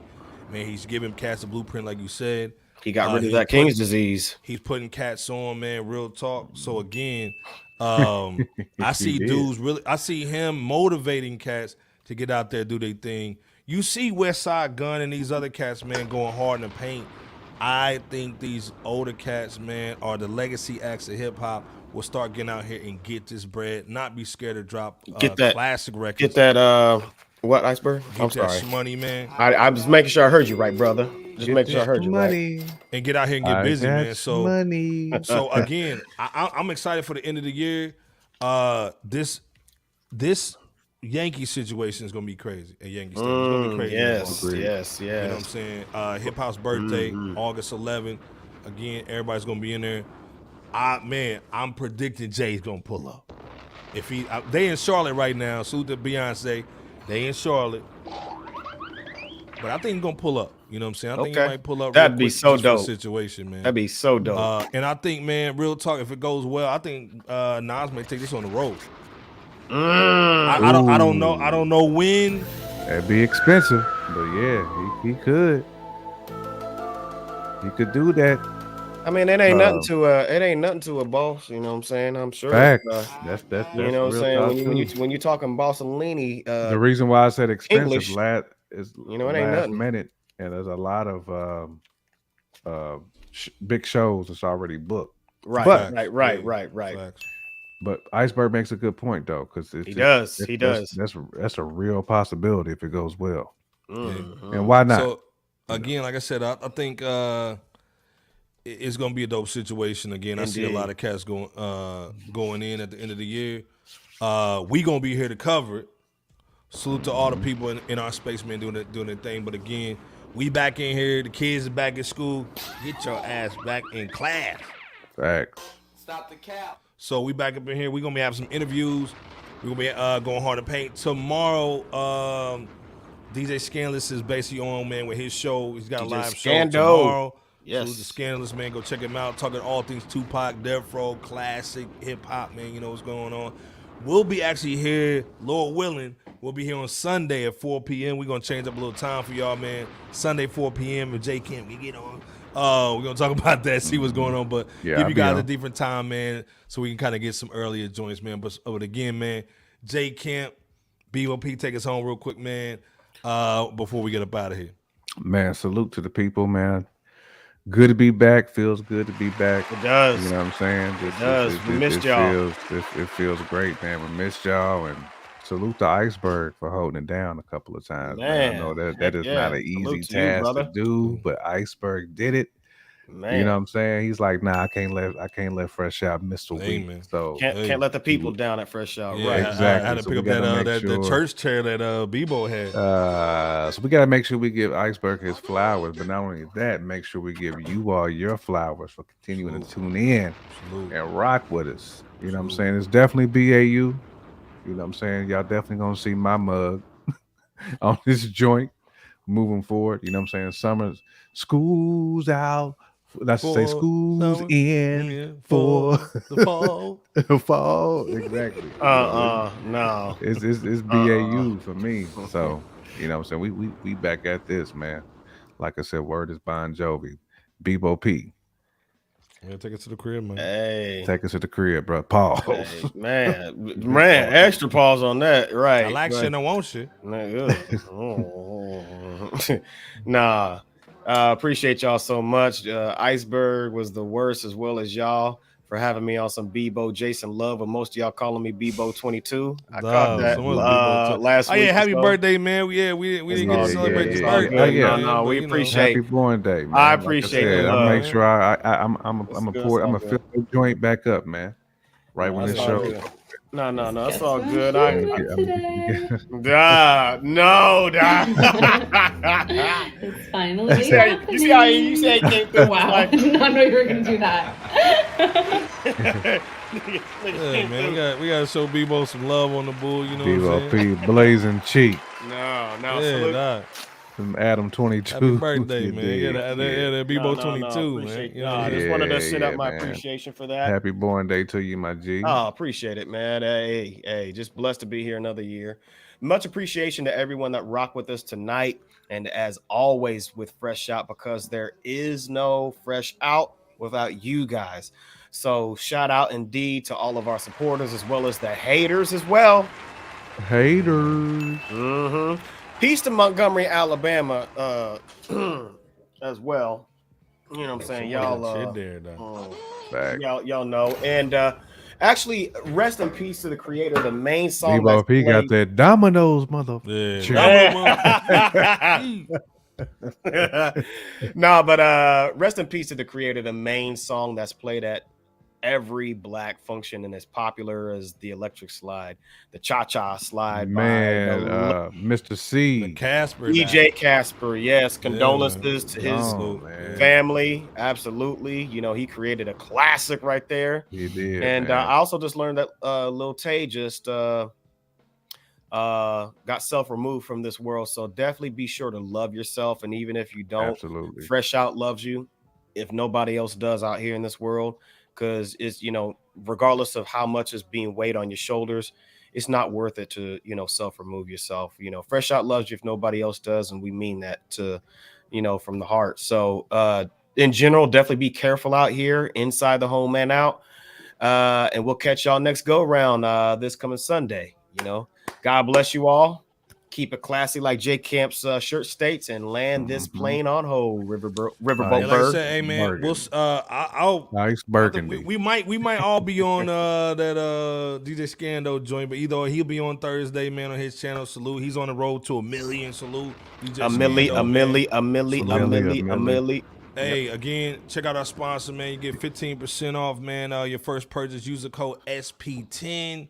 Man, he's giving cats a blueprint, like you said. He got rid of that King's disease. He's putting cats on, man, real talk. So again, I see dudes I see him motivating cats to get out there, do their thing. You see Westside Gun and these other cats, man, going hard in the paint. I think these older cats, man, are the legacy acts of hip hop. Will start getting out here and get this bread, not be scared to drop classic records. Get that, what, Iceberg? I'm sorry. Money, man. I'm just making sure I heard you right, brother. Just making sure I heard you money. Right. And get out here and get busy, man. So, money. So again, I'm excited for the end of the year. This Yankee situation is gonna be crazy at Yankee Stadium. It's gonna be crazy. Yes. You know what I'm saying? Hip Hop's birthday, August 11th. Again, everybody's gonna be in there. I'm predicting Jay's gonna pull up. If they in Charlotte right now, salute to Beyonce. They in Charlotte, but I think he's gonna pull up. You know what I'm saying? I think he might pull up. That'd be so dope. Situation, man. That'd be so dope. And I think, man, real talk. If it goes well, I think Nas may take this on the road. I don't know when. That'd be expensive. But yeah, he could. He could do that. I mean, it ain't nothing to a boss. You know what I'm saying? I'm sure. Fact. That's You know what I'm real saying? talk When too. you talking Bossolini, The reason why I said expensive English, is you know, it ain't last nothing. minute, and there's a lot of big shows that's already booked. Right, But right. Facts. but Iceberg makes a good point though, because He does. That's a real possibility if it goes well. Mhm. And why not? So again, like I said, I think it's gonna be a dope situation. Again, I see a lot of cats going in at the end of the year. We gonna be here to cover it. Salute to all the people in our space, man, doing their thing. But again, we back in here. The kids are back at school. Get your ass back in class. Facts. Stop the cap. So we back up in here. We're gonna be having some interviews. We're gonna be going hard to paint tomorrow. DJ Scandalous is basically on, man, with his show. He's got a DJ live show Scando. tomorrow. Yes. Salute to Scandalous, man. Go check him out. Talking all things Tupac, Death Row, classic hip hop, man. You know what's going on. We'll be actually here, Lord willing. We'll be here on Sunday at 4 p.m. We're gonna change up a little time for y'all, man. Sunday 4 p.m. if Jay can't get on. We're gonna talk about that, see what's going on, but Yeah, give I'll you be guys on. a different time, man, so we can kind of get some earlier joints, man. But again, man, Jay Camp, BOP, take us home real quick, man. Before we get up out of here. Man, salute to the people, man. Good to be back. Feels good to be back. It does. You know what I'm saying? It does. We missed y'all. It feels great, man. We missed y'all, and salute to Iceberg for holding it down a couple of times. Man, I know that is not an Salute easy to you, task to brother. do, but Iceberg did it. Man, You know what I'm saying? He's like, nah, I can't let Fresh Out miss a week. Amen. So can't let the people down at Fresh Out. Yeah, Right. Exactly. I had to So pick we up gotta make that sure- church chair that Bebo had. so we gotta make sure we give Iceberg his flowers, but not only that, make sure we give you all your flowers for continuing to tune in Salute. and rock with us. You know what I'm saying? It's definitely BAU. You know what I'm saying? Y'all definitely gonna see my mug on this joint moving forward. You know what I'm saying? School's out. Let's say For school's summer, in for for the fall. fall. Exactly. No. It's BAU for me. So, you know what I'm saying? We back at this, man. Like I said, word is Bon Jovi. Bebo P. Yeah, take it to the crib, man. Hey. Take us to the crib, bro. Pause. Hey, man, extra pause on that, right? I like shit, I want shit. Nah, appreciate y'all so much. Iceberg was the worst, as well as y'all for having me on some Bebo Jason Love, but most of y'all calling me Bebo 22. I caught that last week. Oh yeah, happy or so. birthday, man. We didn't get to celebrate his it's all birthday. good. man, No, but, we you know. appreciate. Happy born day, man. I Like appreciate said, the I love. make sure I'm It's a good, pour. it's I'm all a fill the joint back up, man. Right when It's this all show. good. No, it's all Guess good. what I'm doing today? No. It's finally You see how you say it came through? Wow, Like, I did not know you were going to do that. Yeah, man, we gotta show Bebo some love on the bull. You know what I'm saying? Bebo P, blazing cheek. No. Yeah, Salute. nah. From Adam 22. Happy birthday, You man. dig? Yeah, that Bebo 22, appreciate- man. You know what I I mean? just wanted to send Yeah, up my man. appreciation for that. Happy born day to you, my G. Oh, appreciate it, man. Hey, just blessed to be here another year. Much appreciation to everyone that rocked with us tonight. And as always with Fresh Out, because there is no Fresh Out without you guys. So shout out indeed to all of our supporters as well as the haters as well. Haters. Peace to Montgomery, Alabama, as well. You know what I'm saying? Y'all, shit there, though. Fact. y'all know. And actually, rest in peace to the creator of the main song. Bebo P got that Domino's, mother. No, but rest in peace to the creator of the main song that's played at every black function and as popular as the electric slide, the cha-cha slide, Man, by Mr. C. The Casper. DJ Casper. Yes, Yeah, condolences to his man. family. Absolutely. You know, he created a classic right there. He did. And man. I also just learned that Lil Tay just got self-removed from this world. So definitely be sure to love yourself. And even if you don't, Absolutely. Fresh Out loves you. If nobody else does out here in this world, because it's, you know, regardless of how much is being weighed on your shoulders, it's not worth it to, you know, self-remove yourself. You know, Fresh Out loves you if nobody else does, and we mean that to, you know, from the heart. So in general, definitely be careful out here inside the home and out. And we'll catch y'all next go round this coming Sunday. You know, God bless you all. Keep it classy, like J Camp's shirt states, and land this plane on hold, Riverboat Like I Bird. said, hey man, Burgundy. I'll Nice burgundy. we might all be on that DJ Scando joint, but either he'll be on Thursday, man, on his channel. Salute. He's on the road to 1 million. Salute. DJ A milli. Hey, again, check out our sponsor, man. You get 15% off, man. Your first purchase, use the code SP10.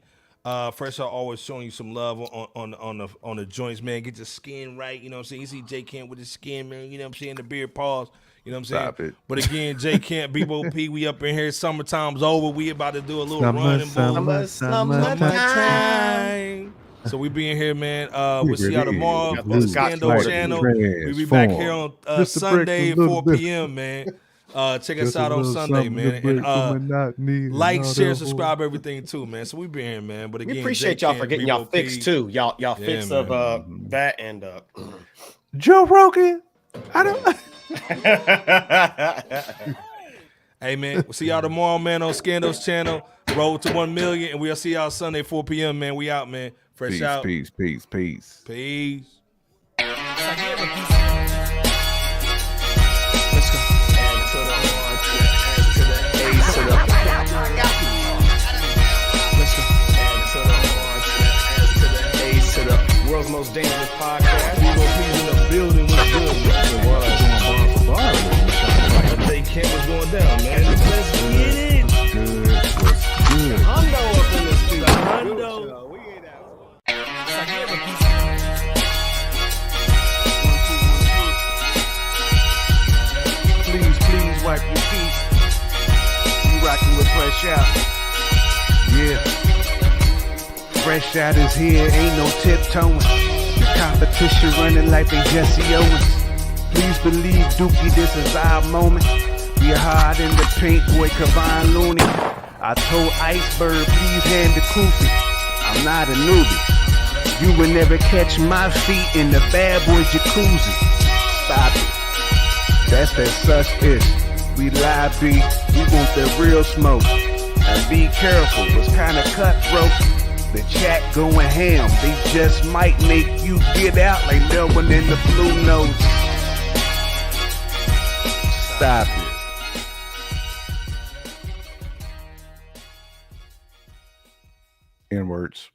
Fresh Out always showing you some love on the joints, man. Get your skin right, you know what I'm saying? You see J Camp with his skin, man, you know what I'm saying? The beard pause, you know what I'm saying? Stop it. But again, J Camp, BOP, we up in here. Summertime's over. We about to do a little run and boom. Summertime. So we be in here, man. We'll see y'all tomorrow on the Scando channel. We'll be back here on Sunday at 4 p.m., man. Check us out on Sunday, man. And like, share, subscribe, everything too, man. So we be here, man. But again, We appreciate y'all for getting y'all fixed too. Y'all fix man. of that and Joe Rogan. I don't. Hey, man, we'll see y'all tomorrow, man, on Scando's channel. Road to 1 million, and we'll see y'all Sunday 4 p.m., man. We out, man. Fresh out. Peace. Peace. World's most dangerous podcast. BOP's in the building. What's good? Like they camp was going down, man. Let's get it. Good. Hundo up in this studio. Hundo. We ain't out. Please wipe your feet. You rockin' with Fresh Out. Yeah. Fresh Out is here, ain't no tiptoeing. The competition running like they Jesse Owens. Please believe, Dookie, this is our moment. We hard in the paint, boy, Kavon Looney. I told Iceberg, please hand the koofy. I'm not a newbie. You will never catch my feet in the bad boy jacuzzi. Stop it. That's that such ish. We lie, B. We want that real smoke. And be careful, it's kinda cutthroat. The chat going ham. They just might make you get out like no one in the blue notes. Stop it. N-words.